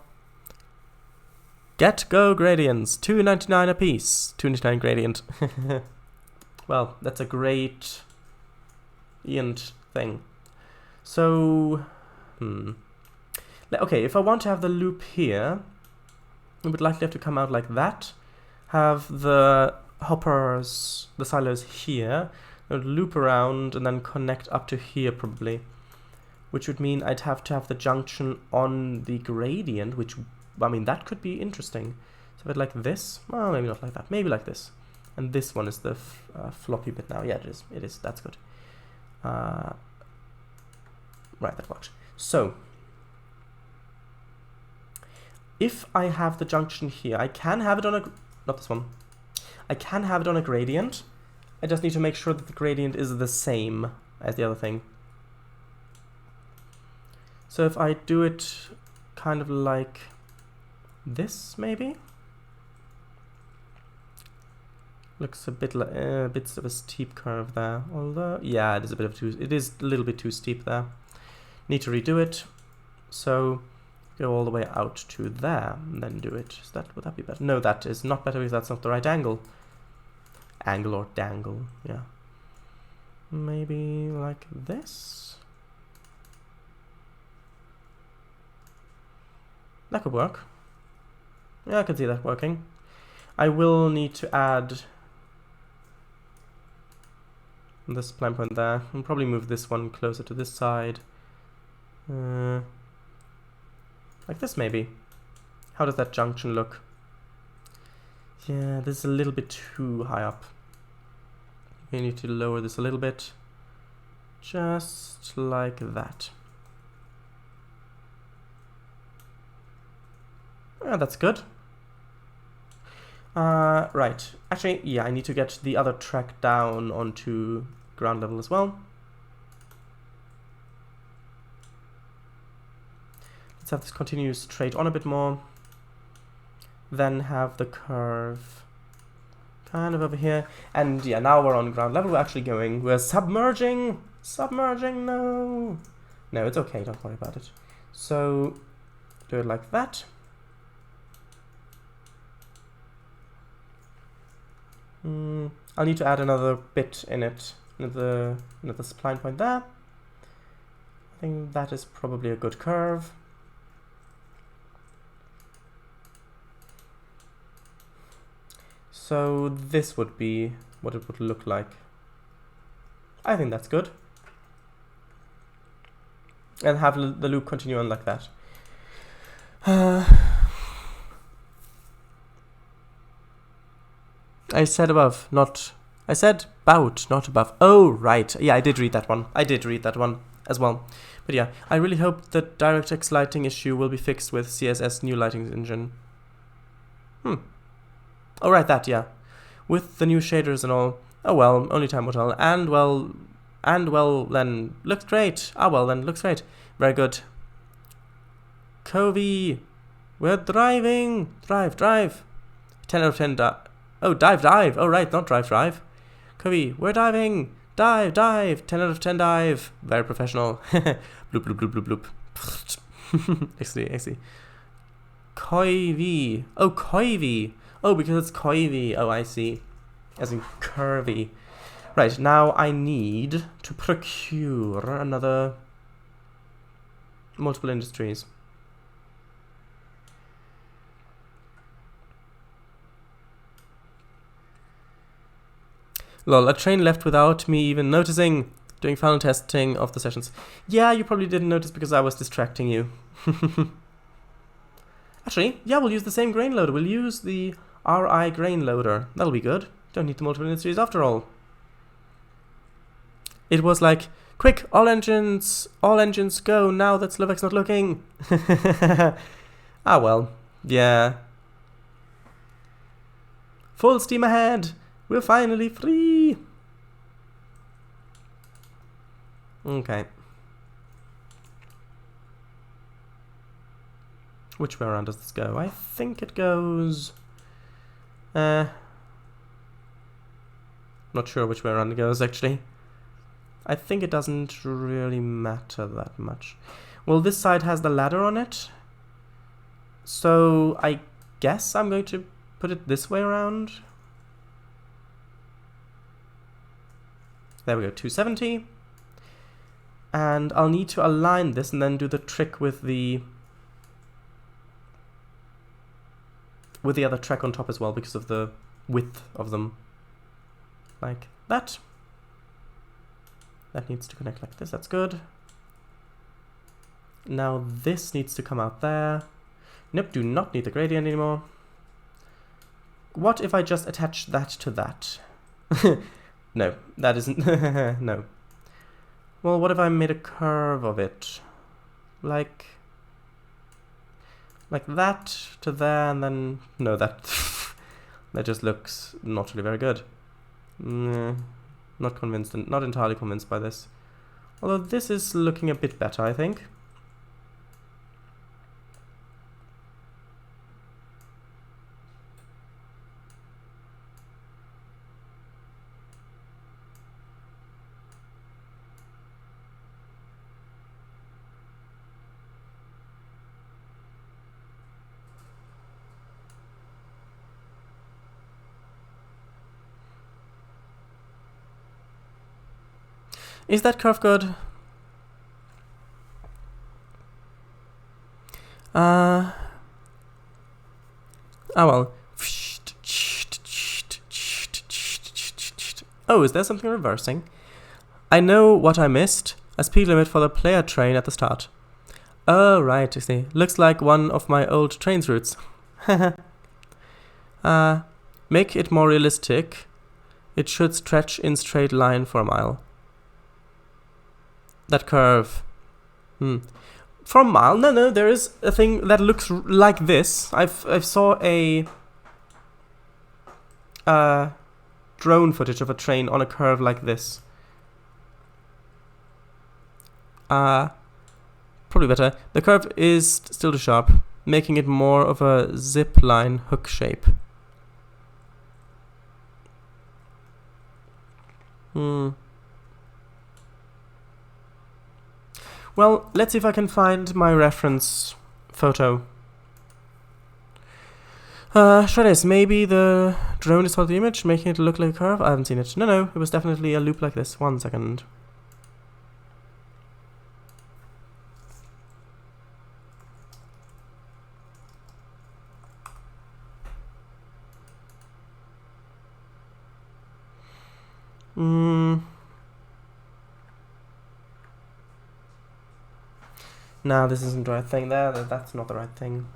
Get go gradients. $2.99 a piece. $2.99 gradient. Well, that's a great thing. So, okay, if I want to have the loop here, it would likely have to come out like that. Have the hoppers, the silos here, and loop around and then connect up to here probably. Which would mean I'd have to have the junction on the gradient, which, I mean, that could be interesting. So if it's like this, well, maybe not like that, maybe like this. And this one is the floppy bit now. Yeah, it is, that's good. Right, that works. So, if I have the junction here, I can have it on a, not this one. I can have it on a gradient. I just need to make sure that the gradient is the same as the other thing. So if I do it kind of like this, maybe? Looks a bit like a bit of a steep curve there. Although, yeah, it is a little bit too steep there. Need to redo it. So go all the way out to there and then do it. Would that be better? No, that is not better because that's not the right angle. Angle or dangle, yeah. Maybe like this. That could work. Yeah, I can see that working. I will need to add this spline point there. I'll probably move this one closer to this side. Like this maybe. How does that junction look? Yeah, this is a little bit too high up. We need to lower this a little bit. Just like that. Yeah, that's good. Right. Actually, yeah, I need to get the other track down onto ground level as well. Let's have this continue straight on a bit more. Then have the curve kind of over here. And yeah, now we're on ground level. We're submerging. Submerging, no. No, it's okay, don't worry about it. So, do it like that. I'll need to add another bit in it, another spline point there. I think that is probably a good curve. So this would be what it would look like. I think that's good. And have the loop continue on like that. I said above, not... I said about, not above. Oh, right. Yeah, I did read that one. I did read that one as well. But yeah, I really hope the DirectX lighting issue will be fixed with CSS new lighting engine. Oh, right, that, yeah. With the new shaders and all. Oh, well, only time will tell. And, well, then, looks great. Ah, well, then, looks great. Very good. Covey, we're driving. Drive. 10 out of 10. Oh, dive. Oh, right, not drive. Covey, we're diving. Dive. 10 out of 10 dive. Very professional. Bloop. Actually. Covey. Oh, Covey. Oh, because it's Covey. Oh, I see. As in curvy. Right, now I need to procure another multiple industries. Lol, a train left without me even noticing, doing final testing of the sessions. Yeah, you probably didn't notice because I was distracting you. Actually, yeah, we'll use the same grain loader. We'll use the RI grain loader. That'll be good. Don't need the multiple industries after all. It was like, quick, all engines go now that Slovak's not looking. Ah, well, yeah. Full steam ahead. We're finally free. Okay. Which way around does this go? I think it goes... Not sure which way around it goes, actually. I think it doesn't really matter that much. Well, this side has the ladder on it. So I guess I'm going to put it this way around. There we go, 270. And I'll need to align this and then do the trick with the other track on top as well because of the width of them. Like that. That needs to connect like this, that's good. Now this needs to come out there. Nope, do not need the gradient anymore. What if I just attach that to that? No, that isn't... no. Well, what if I made a curve of it? Like that to there and then... No, that... that just looks not really very good. Not convinced, not entirely convinced by this. Although this is looking a bit better, I think. Is that curve good? Oh well. Oh, is there something reversing? I know what I missed. A speed limit for the player train at the start. Oh, right, I see. Looks like one of my old Trainz routes. Make it more realistic. It should stretch in straight line for a mile. That curve. For a mile? No, there is a thing that looks like this. I saw a drone footage of a train on a curve like this. Probably better. The curve is still too sharp, making it more of a zip line hook shape. Well, let's see if I can find my reference photo. Try this. Maybe the drone distorted the image, making it look like a curve. I haven't seen it. No, it was definitely a loop like this. 1 second. No, this isn't the right thing. That's not the right thing.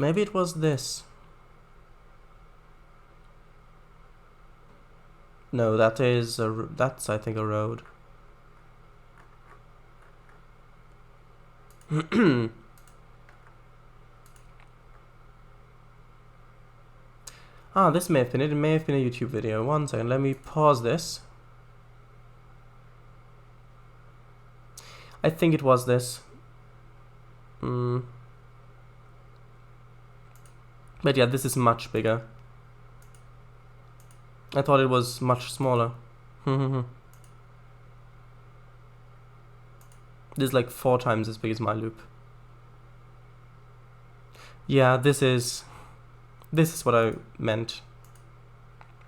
Maybe it was this. No, that is that's I think a road. Ah, this may have been it. It may have been a YouTube video. 1 second. Let me pause this. I think it was this. But yeah, this is much bigger. I thought it was much smaller. This is like 4 times as big as my loop. Yeah, this is what I meant.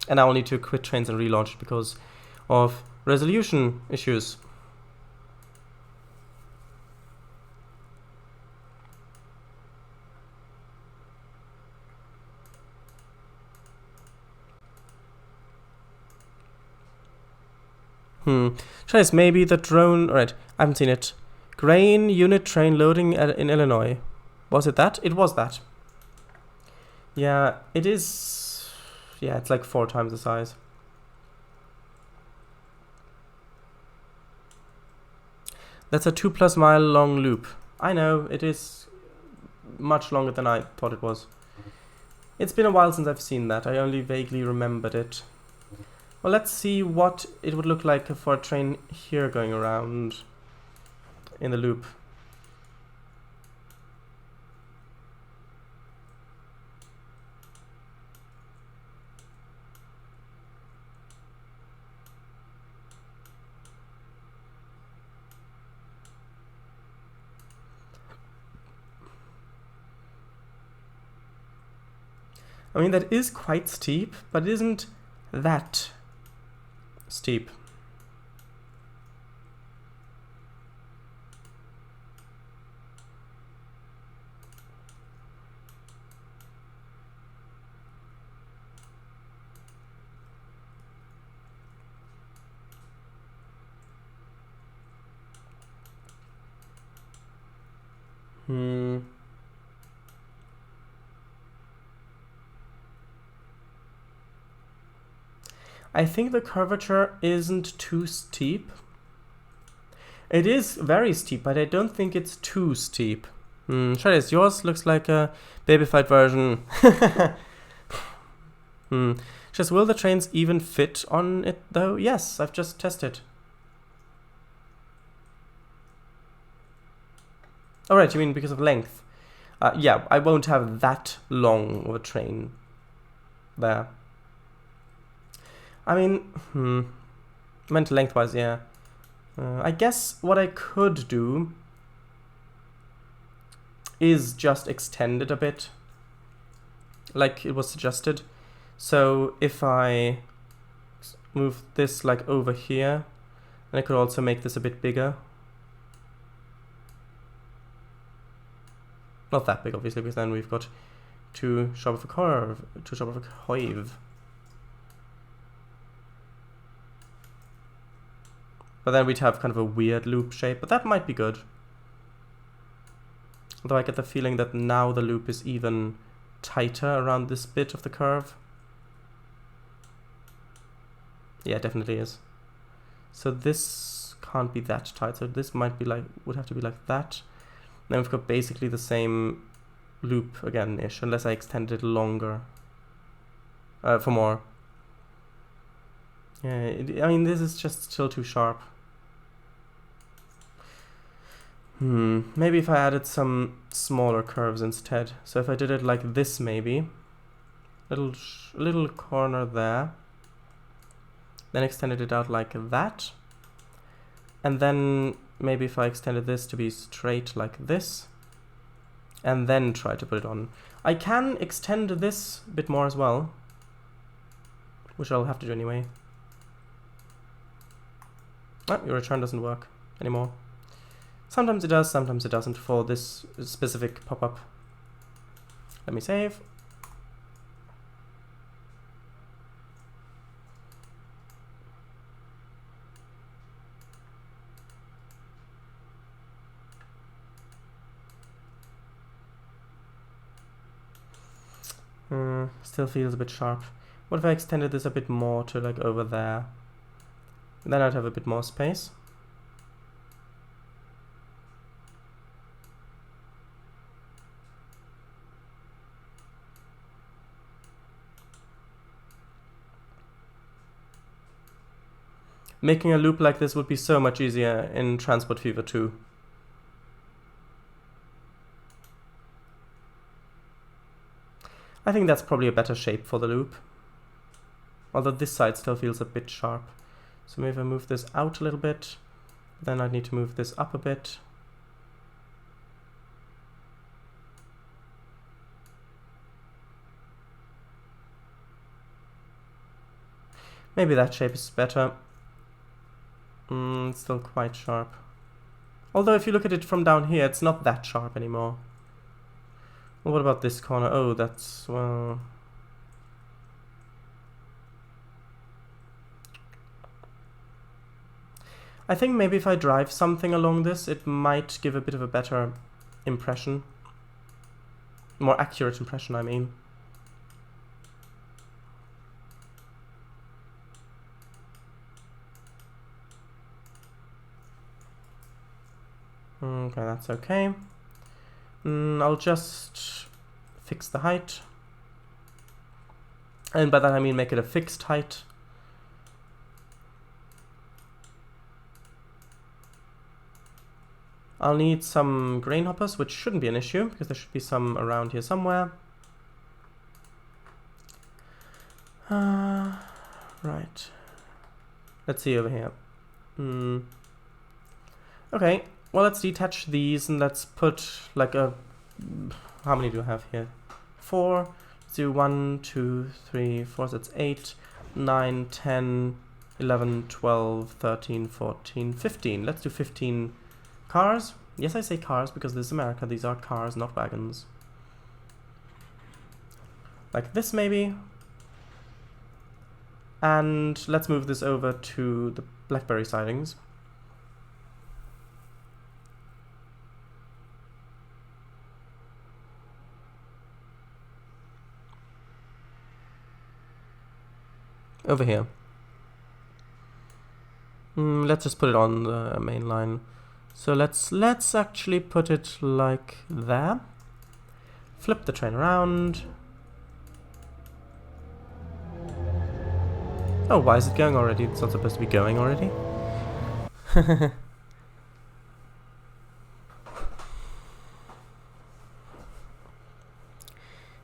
And I will need to quit Trainz and relaunch it because of resolution issues. Try this. Maybe the drone. Alright, I haven't seen it. Grain unit train loading in Illinois. Was it that? It was that. Yeah, it is. Yeah, it's like 4 times the size. That's a 2+ mile long loop. I know, it is much longer than I thought it was. It's been a while since I've seen that. I only vaguely remembered it. Well, let's see what it would look like for a train here going around in the loop. I mean, that is quite steep, but it isn't that steep. I think the curvature isn't too steep. It is very steep, but I don't think it's too steep. Try this. Yours looks like a babyfied version. Just, will the trains even fit on it though? Yes, I've just tested. Oh right, you mean because of length? Yeah, I won't have that long of a train there. I mean, meant lengthwise, yeah. I guess what I could do is just extend it a bit, like it was suggested. So if I move this like over here, then I could also make this a bit bigger. Not that big, obviously, because then we've got too sharp of a curve, too sharp of a curve. But then we'd have kind of a weird loop shape, but that might be good. Although I get the feeling that now the loop is even tighter around this bit of the curve. Yeah, it definitely is. So this can't be that tight, so this might be like, would have to be like that. Then we've got basically the same loop again-ish, unless I extend it longer. For more. Yeah, I mean, this is just still too sharp. Maybe if I added some smaller curves instead. So if I did it like this, maybe. Little corner there. Then extended it out like that. And then maybe if I extended this to be straight like this. And then try to put it on. I can extend this a bit more as well. Which I'll have to do anyway. Oh, your return doesn't work anymore. Sometimes it does, sometimes it doesn't for this specific pop-up. Let me save. Still feels a bit sharp. What if I extended this a bit more to like over there? Then I'd have a bit more space. Making a loop like this would be so much easier in Transport Fever 2. I think that's probably a better shape for the loop. Although this side still feels a bit sharp. So maybe if I move this out a little bit, then I'd need to move this up a bit. Maybe that shape is better. It's still quite sharp. Although if you look at it from down here, it's not that sharp anymore. Well, what about this corner? Oh, that's, well... I think maybe if I drive something along this, it might give a bit of a better impression. More accurate impression, I mean. Okay, that's okay. I'll just fix the height. And by that I mean make it a fixed height. I'll need some grain hoppers, which shouldn't be an issue, because there should be some around here somewhere. Right. Let's see over here. Okay. Well, let's detach these and let's put like a... How many do I have here? 4. Let's do 1, 2, 3, 4. So that's 8, 9, 10, 11, 12, 13, 14, 15. Let's do 15 cars. Yes, I say cars because this is America. These are cars, not wagons. Like this, maybe. And let's move this over to the Blackberry sidings. Over here. Let's just put it on the main line. So let's actually put it like there. Flip the train around. Oh, why is it going already? It's not supposed to be going already.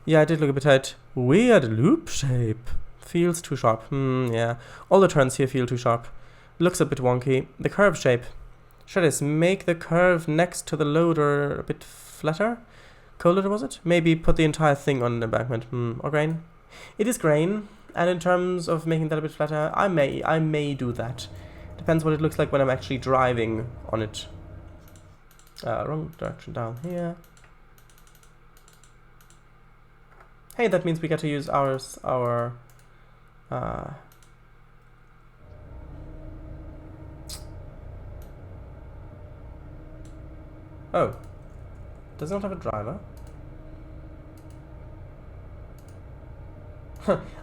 Yeah, I did look a bit tight. Weird loop shape. Feels too sharp. Yeah. All the turns here feel too sharp. Looks a bit wonky. The curve shape. Should I make the curve next to the loader a bit flatter? Co-loader, was it? Maybe put the entire thing on an embankment. Or grain? It is grain, and in terms of making that a bit flatter, I may do that. Depends what it looks like when I'm actually driving on it. Wrong direction down here. Hey, that means we get to use our oh, does it not have a driver?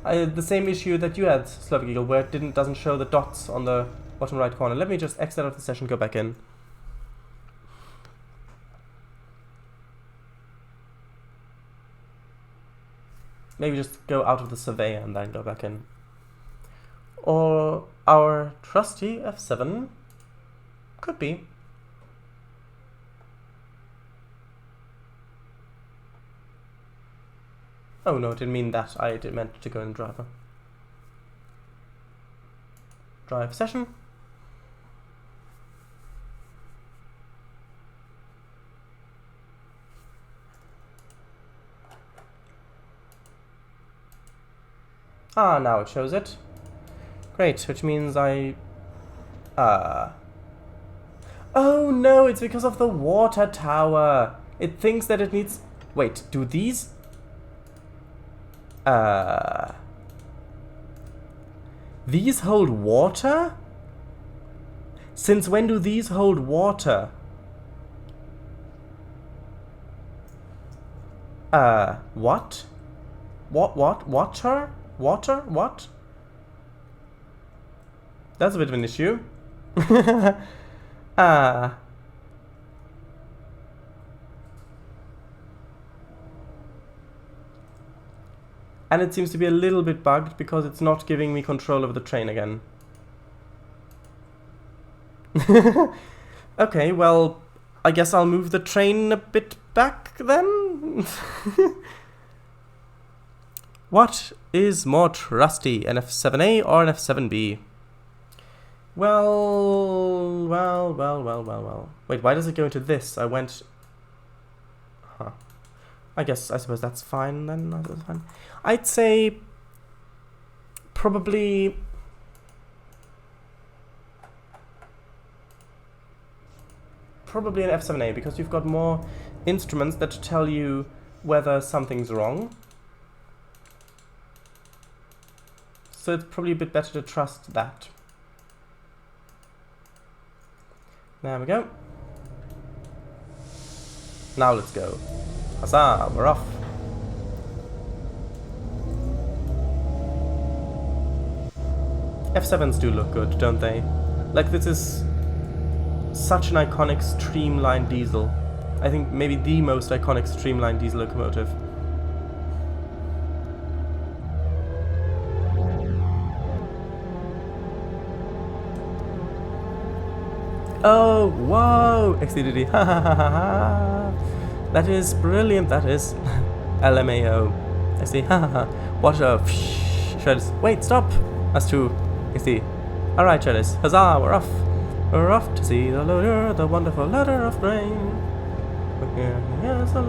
The same issue that you had, Slavic Eagle, where it doesn't show the dots on the bottom right corner. Let me just exit out of the session, go back in. Maybe just go out of the survey and then go back in. Or our trusty F7 could be. Oh no, I didn't mean that. I meant to go in driver. Drive session. Ah, now it shows it. Great, which means I... Oh no, it's because of the water tower. It thinks that it needs... Wait, do these... These hold water? Since when do these hold water? What? What? Water? Water? What? That's a bit of an issue. And it seems to be a little bit bugged because it's not giving me control over the train again. Okay, well, I guess I'll move the train a bit back then? What is more trusty, an F7A or an F7B? Well... Wait, why does it go into this? I went... Huh. I suppose that's fine then. That's fine. I'd say... Probably... Probably an F7A, because you've got more instruments that tell you whether something's wrong. So it's probably a bit better to trust that. There we go. Now let's go. Huzzah, we're off. F7s do look good, don't they? Like, this is such an iconic streamlined diesel. I think maybe the most iconic streamlined diesel locomotive. Oh, whoa! XDDD. Ha ha ha ha ha. That is brilliant, that is. LMAO. I see. Ha ha ha. What a. Shredders. Wait, stop! Us two. I see. Alright, Shredders. Huzzah, we're off. We're off to see the loader, the wonderful loader of grain. Yes, the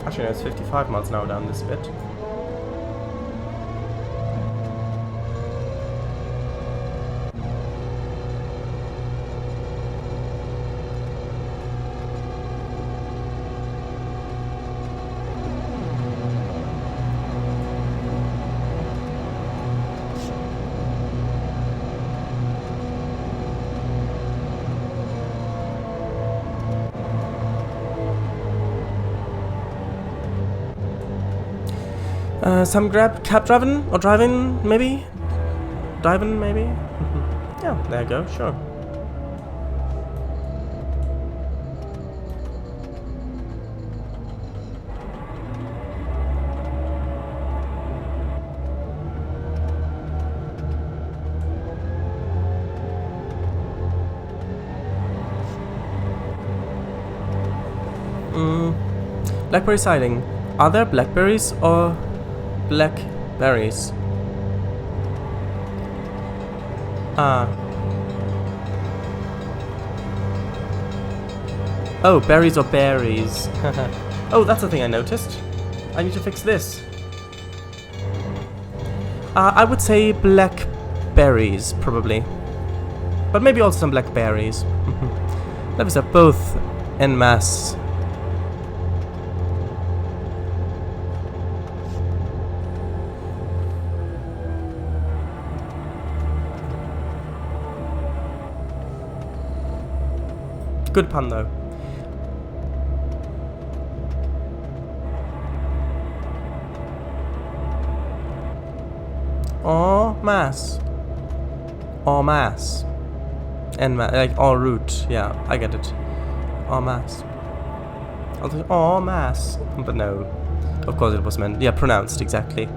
Actually, no, it's 55 miles an hour down this bit. Some cab driving or driving, maybe? Diving, maybe? Yeah, there you go, sure. Blackberry siding. Are there blackberries or blackberries? Oh, berries or berries. Oh, that's the thing I noticed. I need to fix this. I would say blackberries, probably. But maybe also some blackberries. Levels are both en masse. Good pun though. En masse. En masse. En masse, like en route. Yeah, I get it. en masse. I was like, en masse. But no. Of course it was meant. Yeah, pronounced, exactly.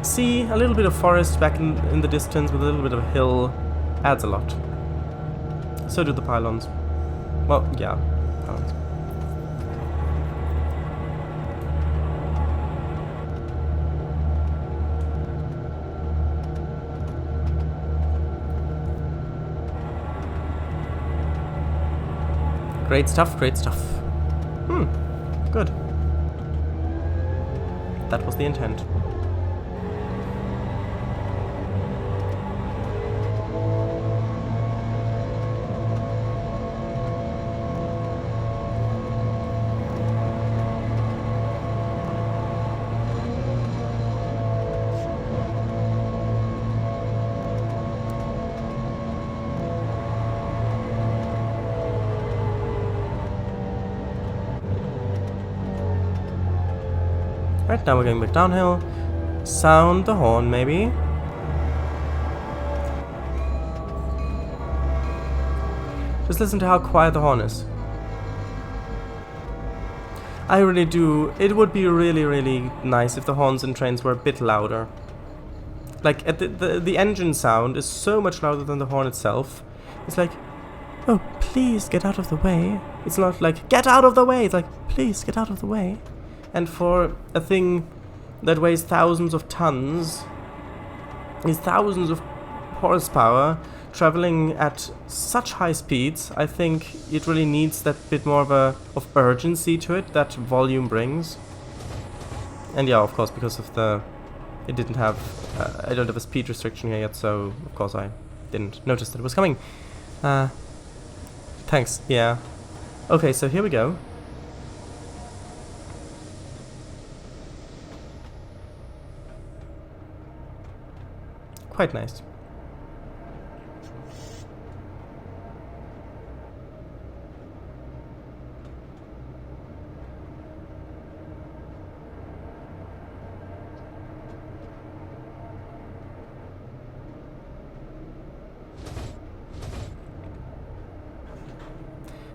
See, a little bit of forest back in the distance with a little bit of hill adds a lot. So do the pylons. Well, yeah, pylons. Great stuff, great stuff. Good. That was the intent. Right, now we're going back downhill. Sound the horn, maybe. Just listen to how quiet the horn is. I really do. It would be really, really nice if the horns in trains were a bit louder. Like, the engine sound is so much louder than the horn itself. It's like, oh, please get out of the way. It's not like, get out of the way. It's like, please get out of the way. And for a thing that weighs thousands of tons, is thousands of horsepower, traveling at such high speeds, I think it really needs that bit more of urgency to it that volume brings. And yeah, of course, because of it didn't have, I don't have a speed restriction here yet, so of course I didn't notice that it was coming. Thanks, yeah. Okay, so here we go. Quite nice.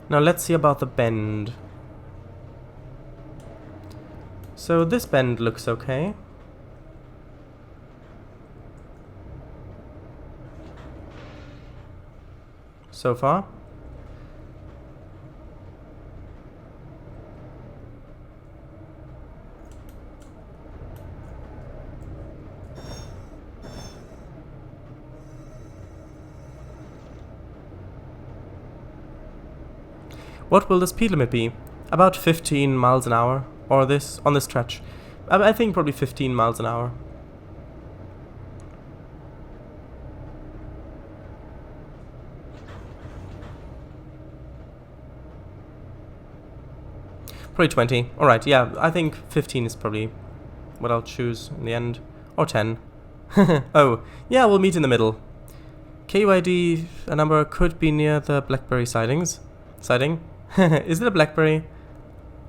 Now let's see about the bend. So this bend looks okay. So far. What will the speed limit be? About 15 miles an hour, or on this stretch. I think probably 15 miles an hour. Probably 20. Alright, yeah, I think 15 is probably what I'll choose in the end. Or 10. Oh, yeah, we'll meet in the middle. KYD, a number could be near the Blackberry sighting. Is it a Blackberry?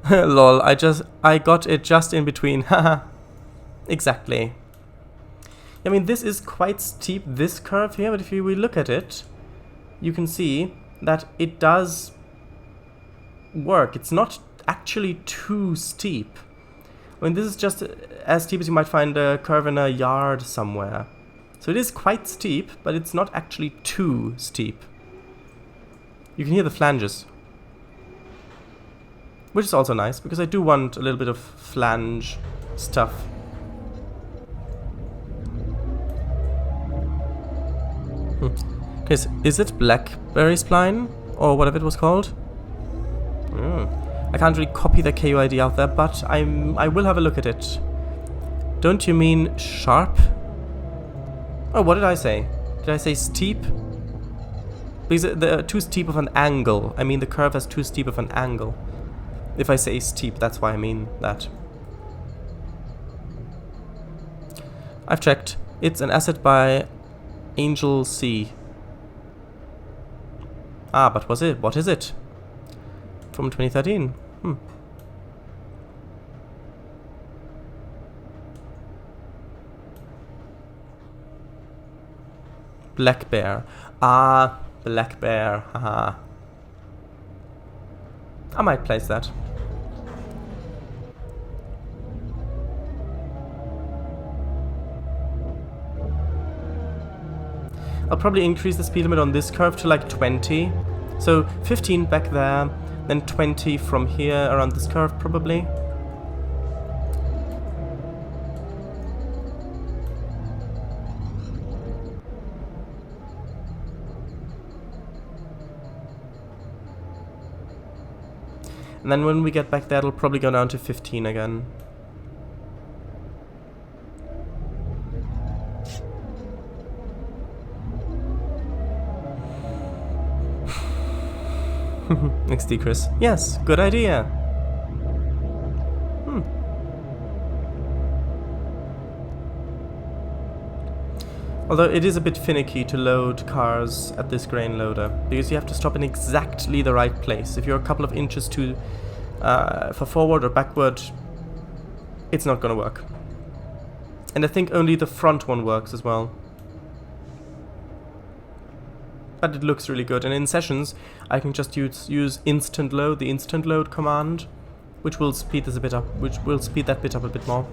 Lol, I got it just in between. Haha. Exactly. I mean, this is quite steep, this curve here, but if we look at it, you can see that it does work. It's not actually too steep. I mean, this is just as steep as you might find a curve in a yard somewhere. So it is quite steep, but it's not actually too steep. You can hear the flanges, which is also nice, because I do want a little bit of flange stuff. Okay, so is it Blackberry Spline, or whatever it was called? I can't really copy the KUID out there, but I will have a look at it. Don't you mean sharp? Oh, what did I say? Did I say steep? Because they're too steep of an angle. I mean, the curve has too steep of an angle. If I say steep, that's why I mean that. I've checked. It's an asset by Angel C. Ah, but what is it? From 2013. Black Bear. Ah, Black Bear. Haha. I might place that. I'll probably increase the speed limit on this curve to like 20. So 15 back there, then 20 from here around this curve probably. And then when we get back there, it'll probably go down to 15 again. XD Chris. Yes, good idea. Although it is a bit finicky to load cars at this grain loader, because you have to stop in exactly the right place. If you're a couple of inches too for forward or backward, it's not gonna work. And I think only the front one works as well. But it looks really good, and in sessions I can just use instant load, the instant load command, which will speed this a bit up, which will speed that bit up a bit more.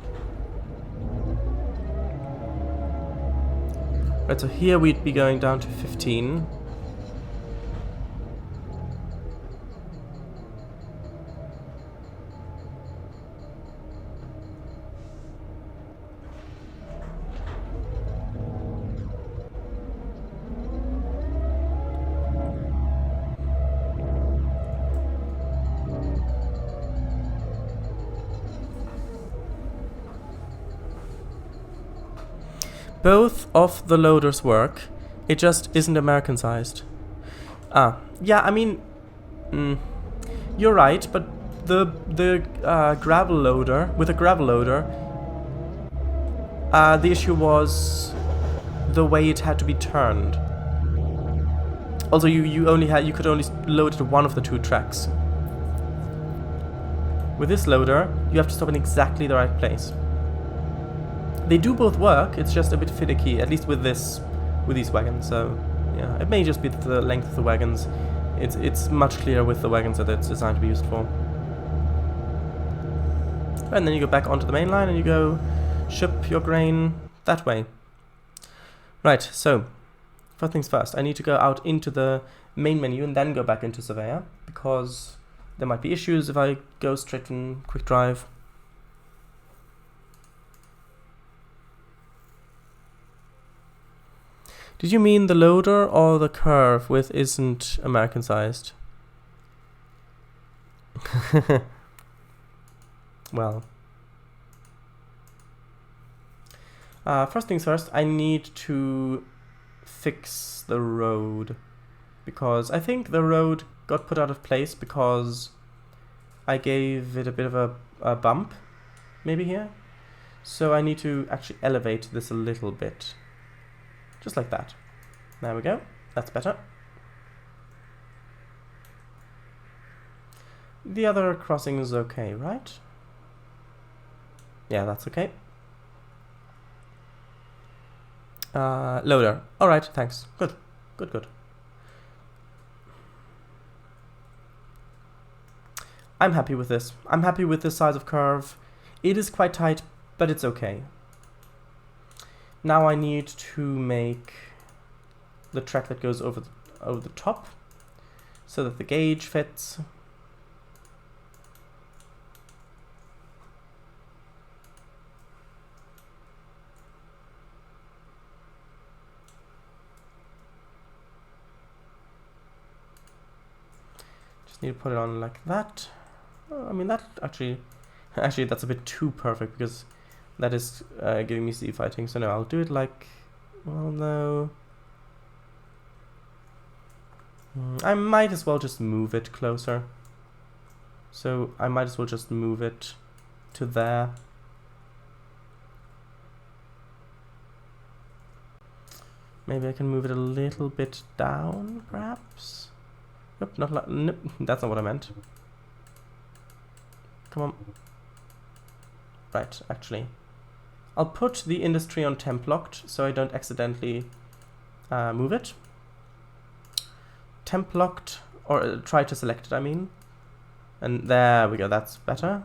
Right, so here we'd be going down to 15. Both of the loaders work, it just isn't American sized. Yeah, I mean, you're right, but the gravel loader, with a gravel loader, the issue was the way it had to be turned. Also, you could only load it to one of the two tracks. With this loader, you have to stop in exactly the right place. They do both work, it's just a bit finicky, at least with these wagons, so yeah, it may just be the length of the wagons. It's much clearer with the wagons that it's designed to be used for. And then you go back onto the main line and you go ship your grain that way. Right, so first things first, I need to go out into the main menu and then go back into Surveyor, because there might be issues if I go straight from Quick Drive. Did you mean the loader or the curve with isn't American sized? Well. First things first, I need to fix the road. Because I think the road got put out of place because I gave it a bit of a bump, maybe here. So I need to actually elevate this a little bit. Just like that. There we go. That's better. The other crossing is okay, right? Yeah, that's okay. Loader. Alright, thanks. Good. Good, good. I'm happy with this. I'm happy with this size of curve. It is quite tight, but it's okay. Now I need to make the track that goes over the top so that the gauge fits. Just need to put it on like that. I mean, that actually that's a bit too perfect because that is giving me sea fighting, so no, I'll do it like, well, no. I might as well just move it closer. So I might as well just move it to there. Maybe I can move it a little bit down, perhaps? Nope, not like, nope, that's not what I meant. Come on. Right, actually. I'll put the industry on temp locked so I don't accidentally move it. Temp locked, or try to select it, I mean. And there we go, that's better.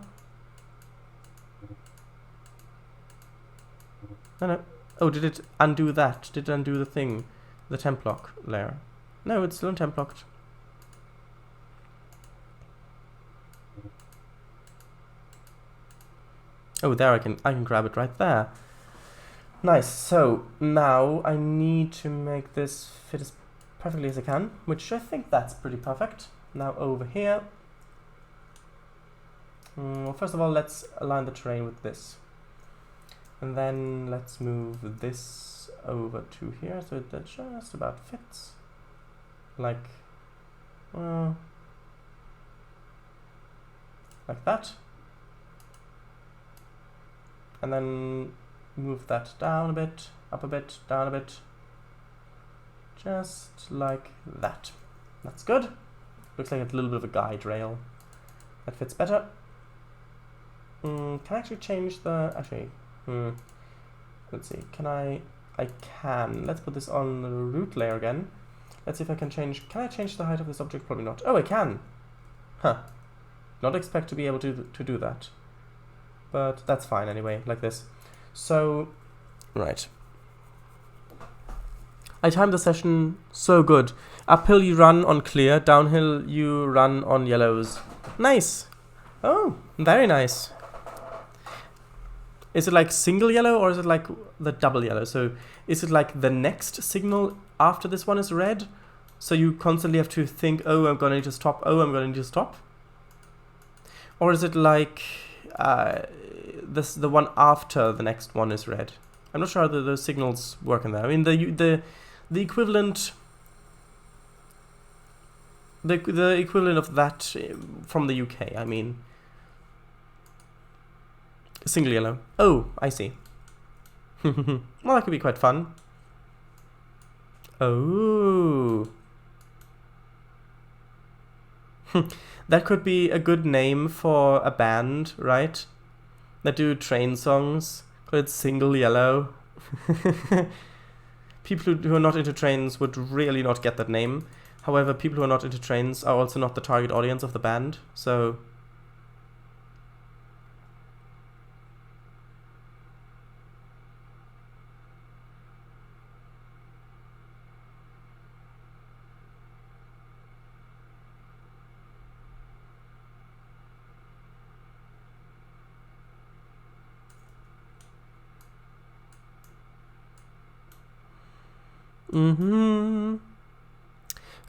No. Oh, did it undo that? Did it undo the thing? The temp lock layer? No, it's still temp locked. Oh, there I can grab it right there. Nice. So now I need to make this fit as perfectly as I can, which I think that's pretty perfect. Now over here. Well, first of all, let's align the terrain with this. And then let's move this over to here so that just about fits. Like that. And then move that down a bit, up a bit, down a bit. Just like that. That's good. Looks like a little bit of a guide rail. That fits better. Can I actually change the... Actually, let's see. Can I can. Let's put this on the root layer again. Let's see if I can change... Can I change the height of this object? Probably not. Oh, I can. Huh. Not expect to be able to do that. But that's fine anyway, like this. So, right. I timed the session so good. Uphill you run on clear, downhill you run on yellows. Nice. Oh, very nice. Is it like single yellow or is it like the double yellow? So is it like the next signal after this one is red? So you constantly have to think, oh, I'm going to need to stop. Oh, I'm going to need to stop. Or is it like the one after the next one is red? I'm not sure how those signals work in there. I mean, the equivalent... The equivalent of that from the UK, I mean. Single yellow. Oh, I see. Well, that could be quite fun. Oh. That could be a good name for a band, right? That do train songs. Call it Single Yellow. People who are not into trains would really not get that name. However, people who are not into trains are also not the target audience of the band, so...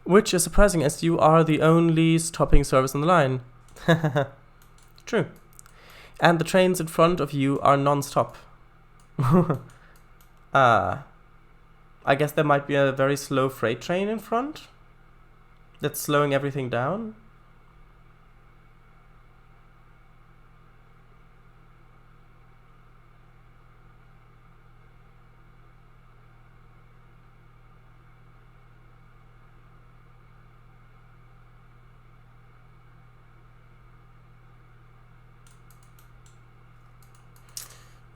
Which is surprising as you are the only stopping service on the line. True. And the trains in front of you are non-stop. I guess there might be a very slow freight train in front that's slowing everything down.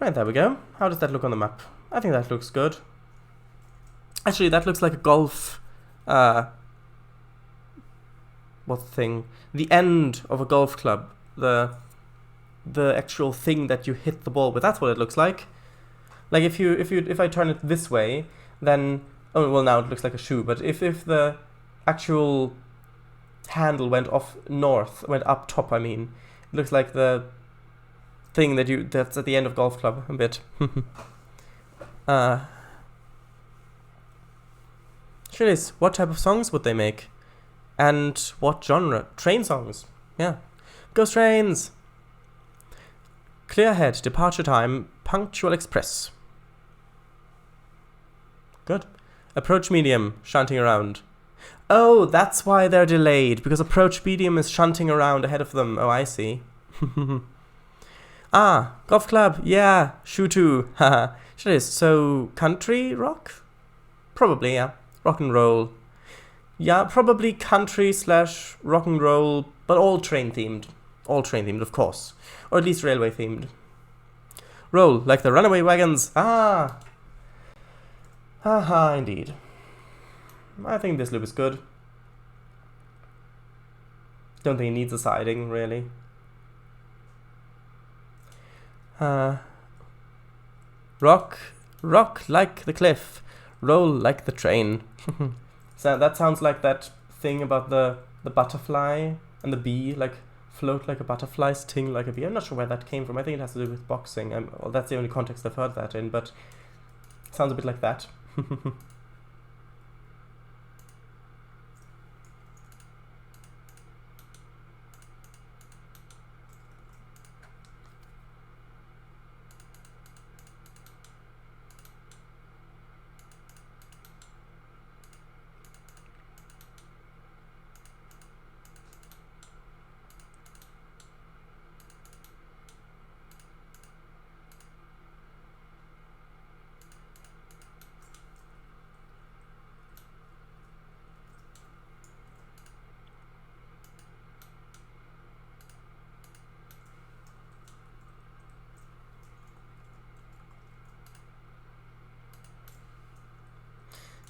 Right, there we go. How does that look on the map? I think that looks good. Actually, that looks like a golf... what thing? The end of a golf club. The actual thing that you hit the ball with. That's what it looks like. Like if I turn it this way, then... Oh, well, now it looks like a shoe. But if the actual handle went up top, I mean, it looks like the... thing that's at the end of golf club a bit. Curious, what type of songs would they make? And what genre? Train songs. Yeah. Go trains! Clear ahead, departure time, punctual express. Good. Approach medium, shunting around. Oh, that's why they're delayed, because approach medium is shunting around ahead of them. Oh, I see. Ah, golf club, yeah, shoe too, haha. Sure is. So, country rock? Probably, yeah. Rock and roll. Yeah, probably country / rock and roll, but all train themed. All train themed, of course. Or at least railway themed. Roll, like the runaway wagons. Ah! Haha, indeed. I think this loop is good. Don't think it needs a siding, really. Rock like the cliff, roll like the train. So that sounds like that thing about the butterfly and the bee, like float like a butterfly, sting like a bee. I'm not sure where that came from. I think it has to do with boxing. Well, that's the only context I've heard that in, but it sounds a bit like that.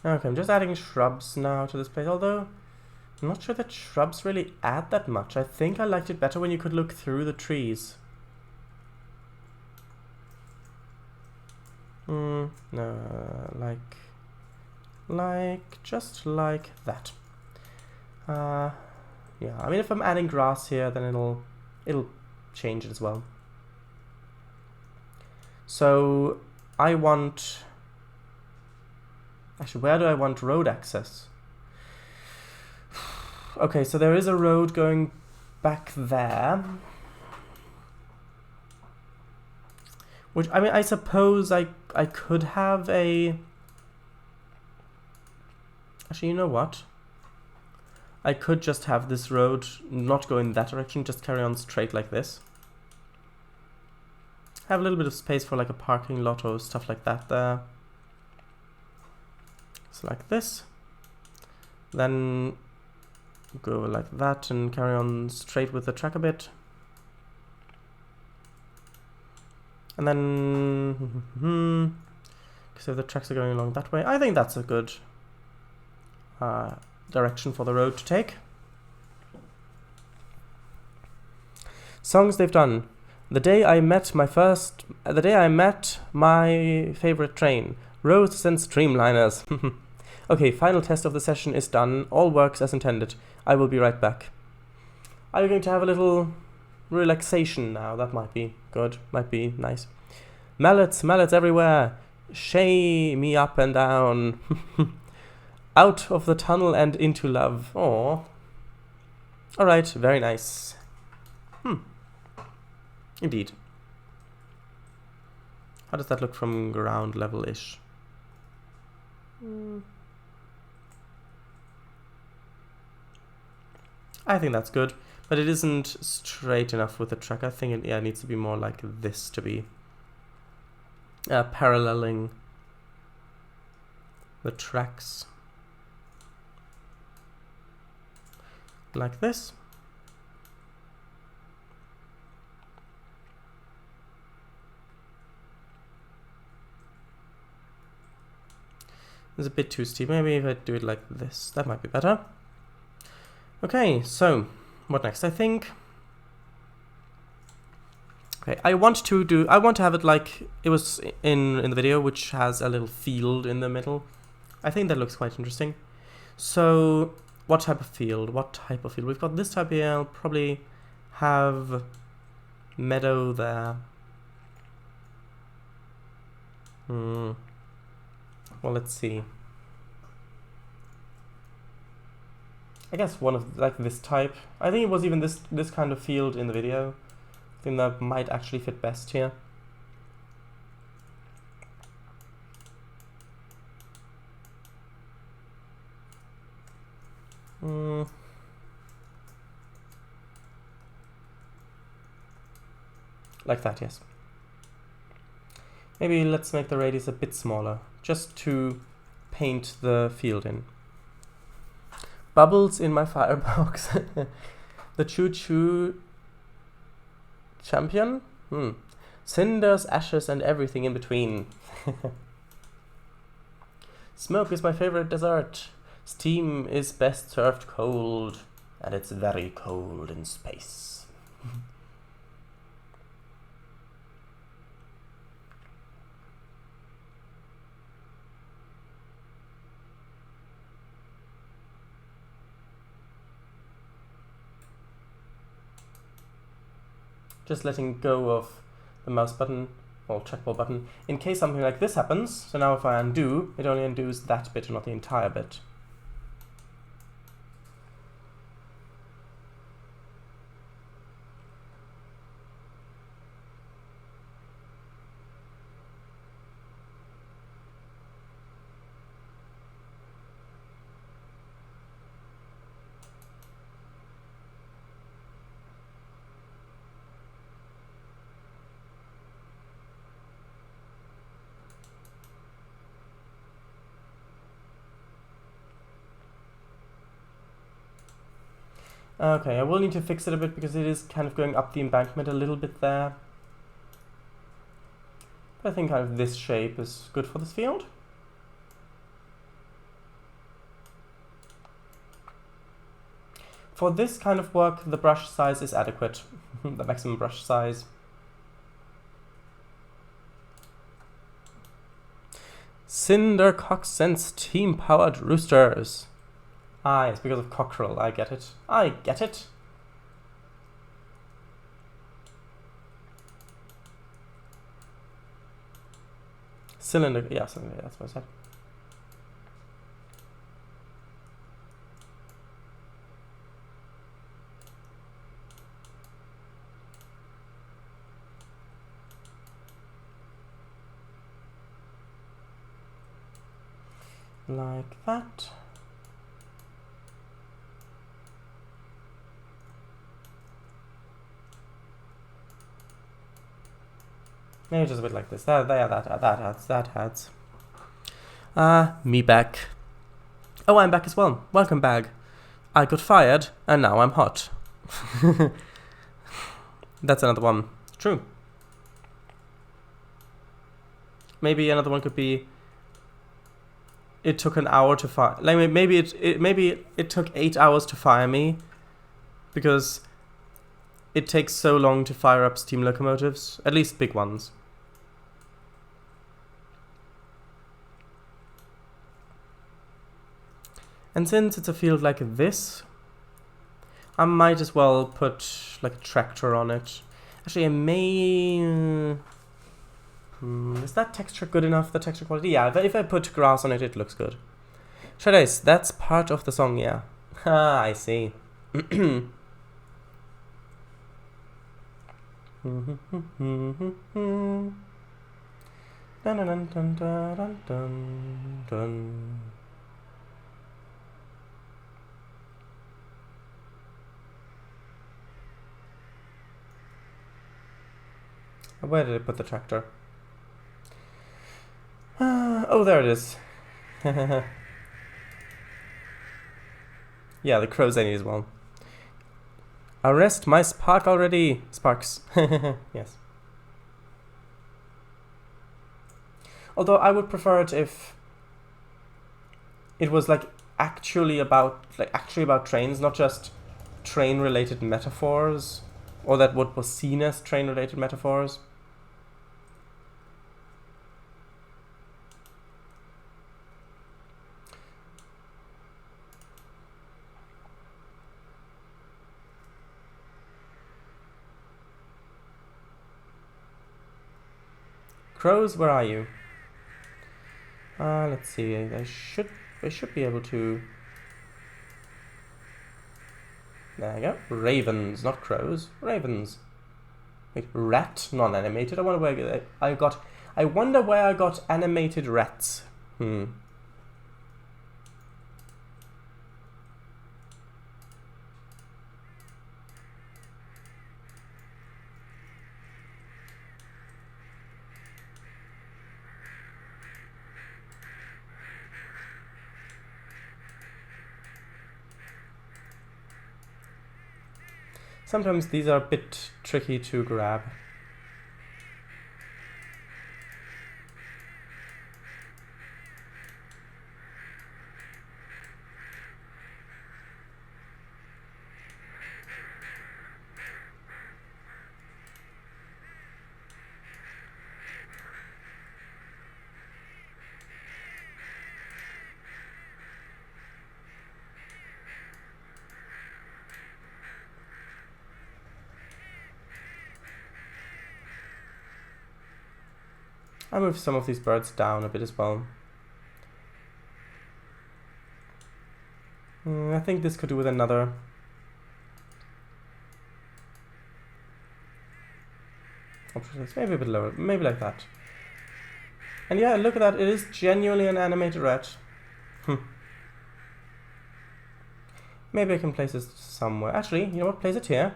Okay, I'm just adding shrubs now to this place, although I'm not sure that shrubs really add that much. I think I liked it better when you could look through the trees. No, just like that. Yeah, I mean, if I'm adding grass here, then it'll change it as well. So I want... Actually, where do I want road access? Okay, so there is a road going back there. Which, I mean, I suppose I could have a... Actually, you know what? I could just have this road not go in that direction, just carry on straight like this. Have a little bit of space for like a parking lot or stuff like that there. So like this. Then go like that and carry on straight with the track a bit. And then, so the tracks are going along that way. I think that's a good direction for the road to take. Songs they've done. The day I met my favorite train. Roads and streamliners. Okay, final test of the session is done. All works as intended. I will be right back. Are you going to have a little relaxation now? That might be good. Might be nice. Mallets everywhere. Shay me up and down. Out of the tunnel and into love. Aww. Alright, very nice. Indeed. How does that look from ground level-ish? I think that's good, but it isn't straight enough with the track. I think it needs to be more like this to be paralleling the tracks. Like this. It's a bit too steep. Maybe if I do it like this, that might be better. Okay, so what next? I think. Okay, I want to have it like it was in the video, which has a little field in the middle. I think that looks quite interesting. So, what type of field? We've got this type here. I'll probably have meadow there. Well, let's see. I guess one of like this type. I think it was even this kind of field in the video. I think that might actually fit best here. Like that, yes. Maybe let's make the radius a bit smaller, just to paint the field in. Bubbles in my firebox. The choo-choo champion? Cinders, ashes, and everything in between. Smoke is my favorite dessert. Steam is best served cold. and it's very cold in space. Just letting go of the mouse button, or trackball button, in case something like this happens. So now if I undo, it only undoes that bit, not the entire bit. Okay, I will need to fix it a bit because it is kind of going up the embankment a little bit there. But I think kind of this shape is good for this field. For this kind of work, the brush size is adequate. The maximum brush size. Cinder Cock sends team-powered roosters. Ah, it's because of cockerel. I get it. I get it. Cylinder. Yeah, cylinder. That's what I said. Like that. Maybe just a bit like this. That adds. Me back. Oh, I'm back as well. Welcome back. I got fired, and now I'm hot. That's another one. True. Maybe another one could be. It took an hour to fire. Like maybe it took 8 hours to fire me, because it takes so long to fire up steam locomotives, at least big ones. And since it's a field like this, I might as well put like a tractor on it. Actually, I may. Is that texture good enough? The texture quality? Yeah, if I put grass on it, it looks good. Shadows, that's part of the song, yeah. Ah, I see. Where did I put the tractor? Oh, there it is. Yeah, the crows I need as well. Arrest my spark already! Sparks. Yes. Although I would prefer it if it was actually about trains, not just train-related metaphors, or that what was seen as train-related metaphors. Crows, where are you? Let's see. I should be able to. There you go. Ravens, not crows. Ravens. Wait, rat, non-animated. I wonder where I got animated rats. Sometimes these are a bit tricky to grab. I move some of these birds down a bit as well. I think this could do with another. Maybe a bit lower, maybe like that. And yeah, look at that, it is genuinely an animated rat. Maybe I can place it somewhere. Actually, you know what, place it here.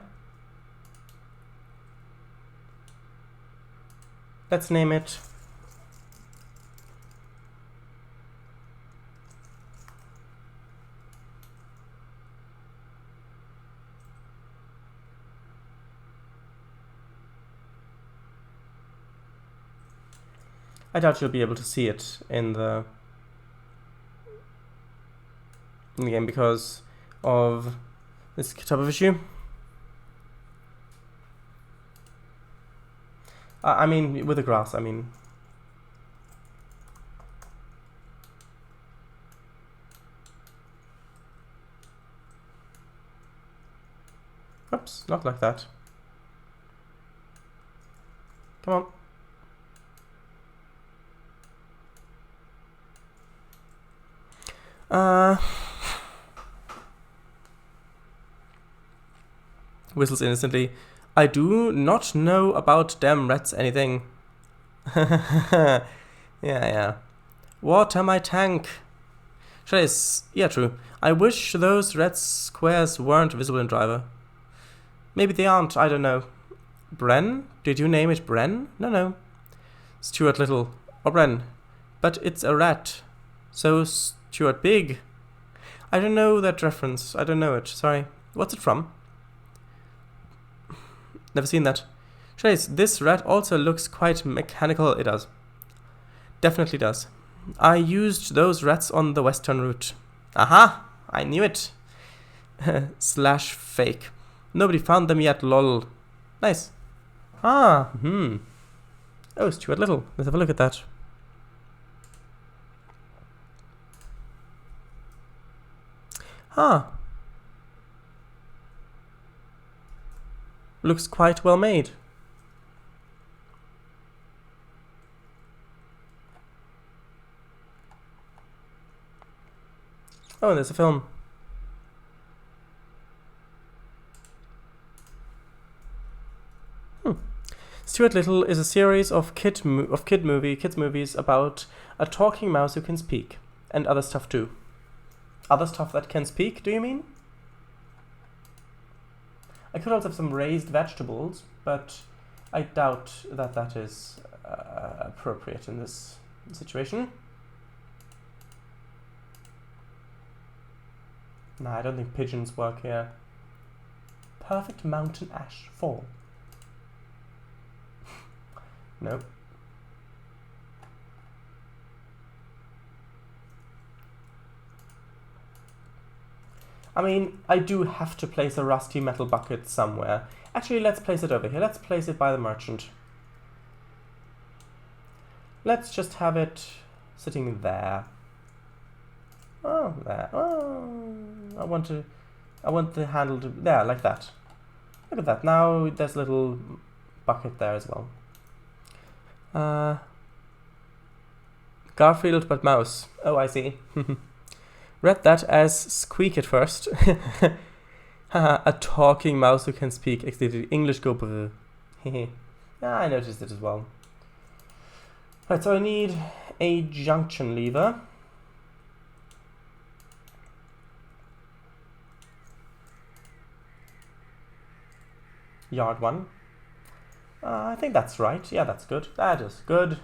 Let's name it I doubt you'll be able to see it in the game because of this type of issue. I mean, with the grass, I mean. Oops, not like that. Come on. Whistles innocently. I do not know about damn rats anything. Yeah. Water my tank. Yeah, true. I wish those red squares weren't visible in driver. Maybe they aren't, I don't know. Bren? Did you name it Bren? No. Stuart Little. Or Bren. But it's a rat. So Stuart Big. I don't know that reference. I don't know it. Sorry. What's it from? Never seen that. Trace, this rat also looks quite mechanical. It does. Definitely does. I used those rats on the western route. Aha! I knew it. / fake. Nobody found them yet, lol. Nice. Oh, Stuart Little. Let's have a look at that. Looks quite well made. Oh, and there's a film. Stuart Little is a series of kids movies about a talking mouse who can speak, and other stuff too. Other stuff that can speak, do you mean? I could also have some raised vegetables, but I doubt that that is appropriate in this situation. Nah, I don't think pigeons work here. Perfect mountain ash fall. Nope. I mean, I do have to place a rusty metal bucket somewhere. Actually, let's place it over here. Let's place it by the merchant. Let's just have it sitting there. Oh, there. Oh, I want the handle to there, like that. Look at that. Now there's a little bucket there as well. Garfield but mouse. Oh, I see. Read that as squeak at first. A talking mouse who can speak. English go brr. Yeah, I noticed it as well. Right, so I need a junction lever. Yard 1. I think that's right. Yeah, that's good. That is good.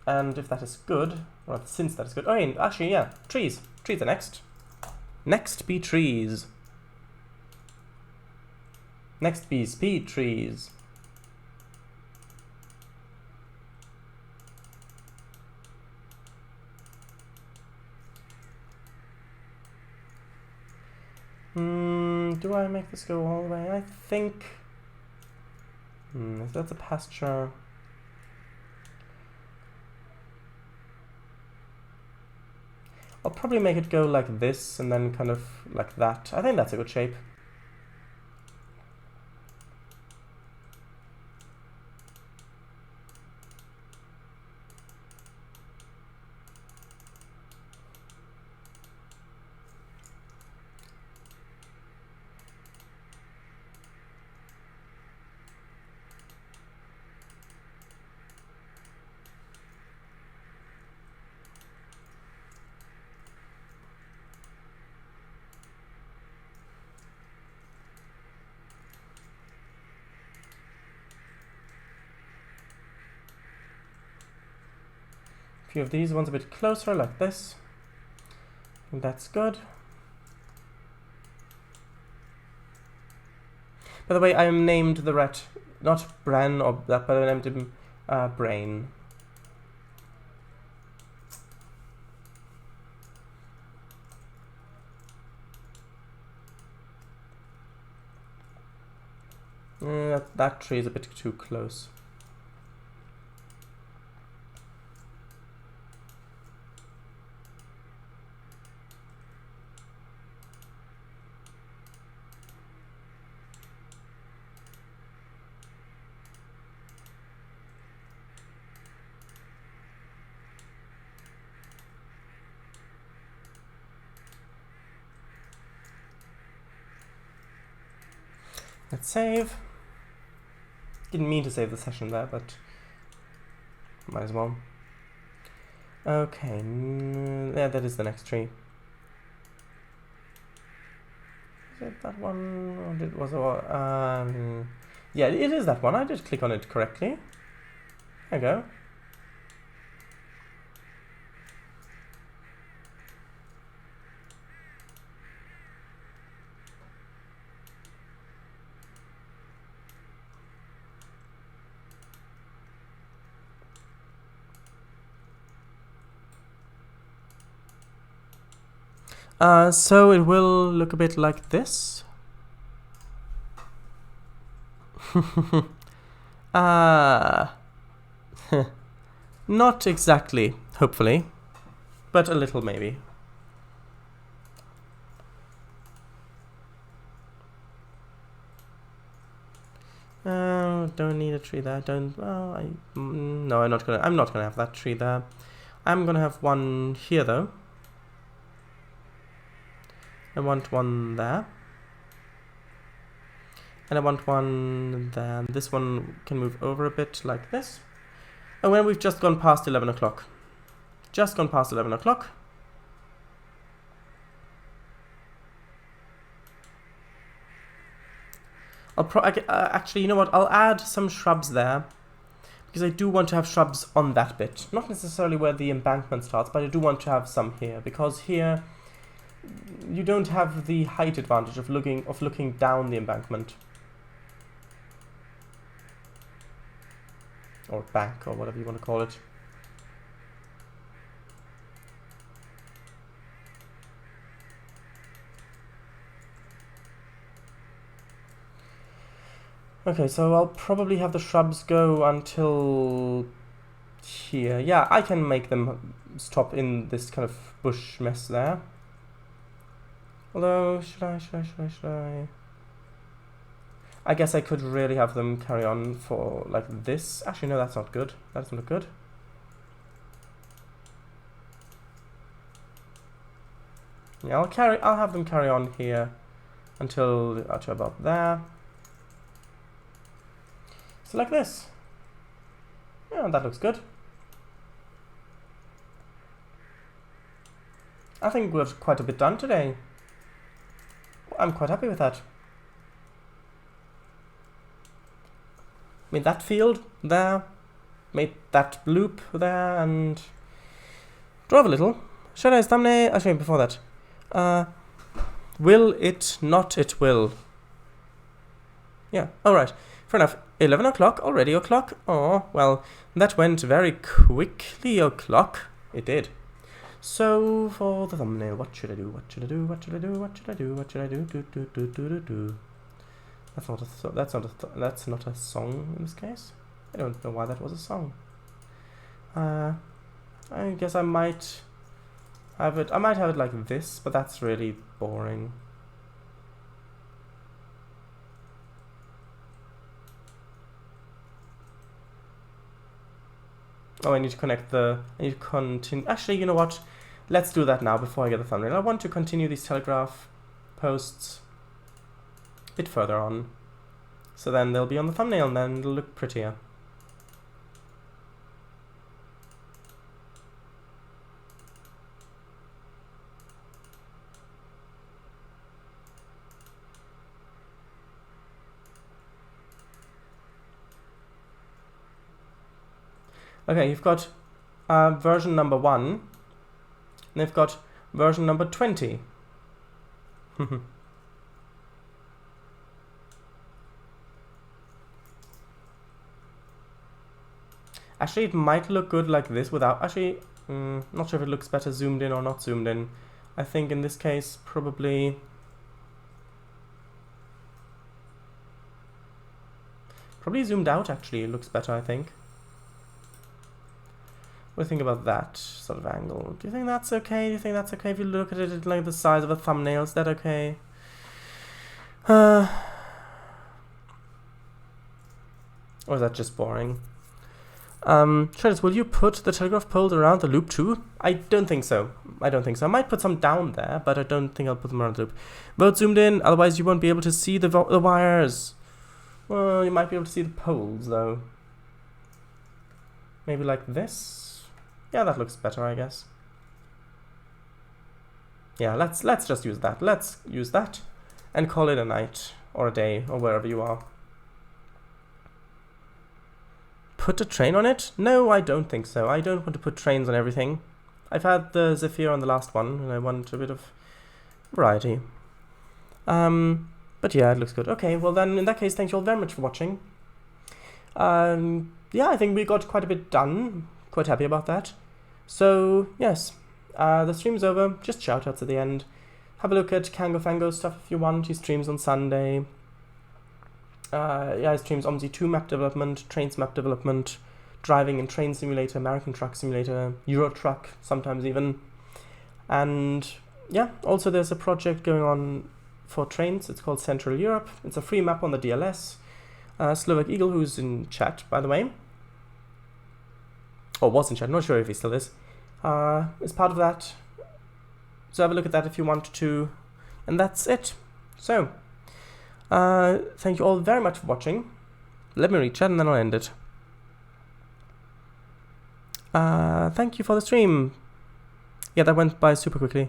And if that is good, or since that is good, actually, yeah, trees. Trees are next. Next be trees. Next be speed trees. Do I make this go all the way? I think... that's a pasture. I'll probably make it go like this and then kind of like that. I think that's a good shape. A few of these ones a bit closer, like this. And that's good. By the way, I named the rat not Bran or that, but I named him Brain. That tree is a bit too close. Let's save. Didn't mean to save the session there, but might as well. Okay, yeah, that is the next tree. Is it that one? Or it was yeah, it is that one. I did click on it correctly. There we go. So it will look a bit like this. Not exactly, hopefully, but a little maybe. Don't need a tree there. Don't. Well, no, I'm not gonna have that tree there. I'm gonna have one here though. I want one there. And I want one there. This one can move over a bit like this. And when we've just gone past 11 o'clock. Just gone past 11 o'clock. Actually, you know what? I'll add some shrubs there. Because I do want to have shrubs on that bit. Not necessarily where the embankment starts, but I do want to have some here. Because here, you don't have the height advantage of looking down the embankment. Or bank, or whatever you want to call it. Okay, so I'll probably have the shrubs go until here. Yeah, I can make them stop in this kind of bush mess there. Although, should I? I guess I could really have them carry on for like this. Actually, no, that's not good. That doesn't look good. Yeah, I'll have them carry on here until about there. So like this. Yeah, that looks good. I think we're quite a bit done today. I'm quite happy with that. Made that field there, made that loop there, and drove a little. Should I thumbnail? Actually, before that. Will it not? It will. Yeah, alright. Fair enough. 11 o'clock, already o'clock. Oh, well, that went very quickly o'clock. It did. So, for the thumbnail, what should I do? What should I do? What should I do? What should I do? What should I do? Do. That's not a song in this case. I don't know why that was a song. I guess I might have it. I might have it like this, but that's really boring. Oh, I need to connect the. I need to continue. Actually, you know what? Let's do that now before I get the thumbnail. I want to continue these Telegraph posts a bit further on. So then they'll be on the thumbnail and then it'll look prettier. Okay, you've got version number 1, and they've got version number 20. Actually, it might look good like this without... Actually, not sure if it looks better zoomed in or not zoomed in. I think in this case, probably... Probably zoomed out, actually, it looks better, I think. What do you think about that sort of angle? Do you think that's okay? Do you think that's okay if you look at it like the size of a thumbnail? Is that okay? Or is that just boring? Trainz, will you put the telegraph poles around the loop too? I don't think so. I might put some down there, but I don't think I'll put them around the loop. Vote zoomed in, otherwise you won't be able to see the wires. Well, you might be able to see the poles, though. Maybe like this? Yeah, that looks better, I guess. Yeah, let's just use that. Let's use that and call it a night or a day or wherever you are. Put a train on it? No, I don't think so. I don't want to put trains on everything. I've had the Zephyr on the last one, and I want a bit of variety. But yeah, it looks good. Okay, well then, in that case, thank you all very much for watching. Yeah, I think we got quite a bit done. Quite happy about that. So, yes, the stream's over. Just shout-outs at the end. Have a look at Kango Fango stuff if you want. He streams on Sunday. Yeah, he streams OMSI 2 map development, Trainz map development, driving in Train Simulator, American Truck Simulator, Euro Truck, sometimes even. And yeah, also there's a project going on for Trainz. It's called Central Europe. It's a free map on the DLS. Slovak Eagle, who's in chat, by the way, or was in chat, not sure if he still is part of that. So have a look at that if you want to. And that's it. So, thank you all very much for watching. Let me read chat and then I'll end it. Thank you for the stream. Yeah, that went by super quickly.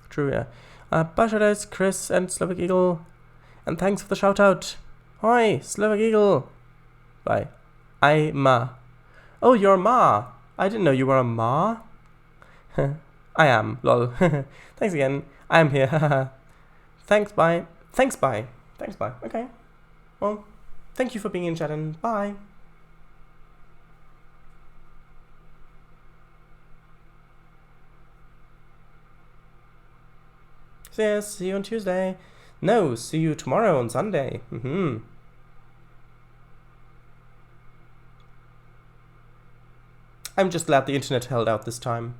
True, yeah. Bye, Shadows, Chris, and Slovak Eagle. And thanks for the shout out. Hi, Slovak Eagle. Bye. Ma. Oh, you're Ma. I didn't know you were a Ma. I am, lol. Thanks again. I am here. Thanks, bye. Thanks, bye. Thanks, bye. Okay. Well, thank you for being in chat and bye. See you on Tuesday. No, see you tomorrow on Sunday. I'm just glad the internet held out this time.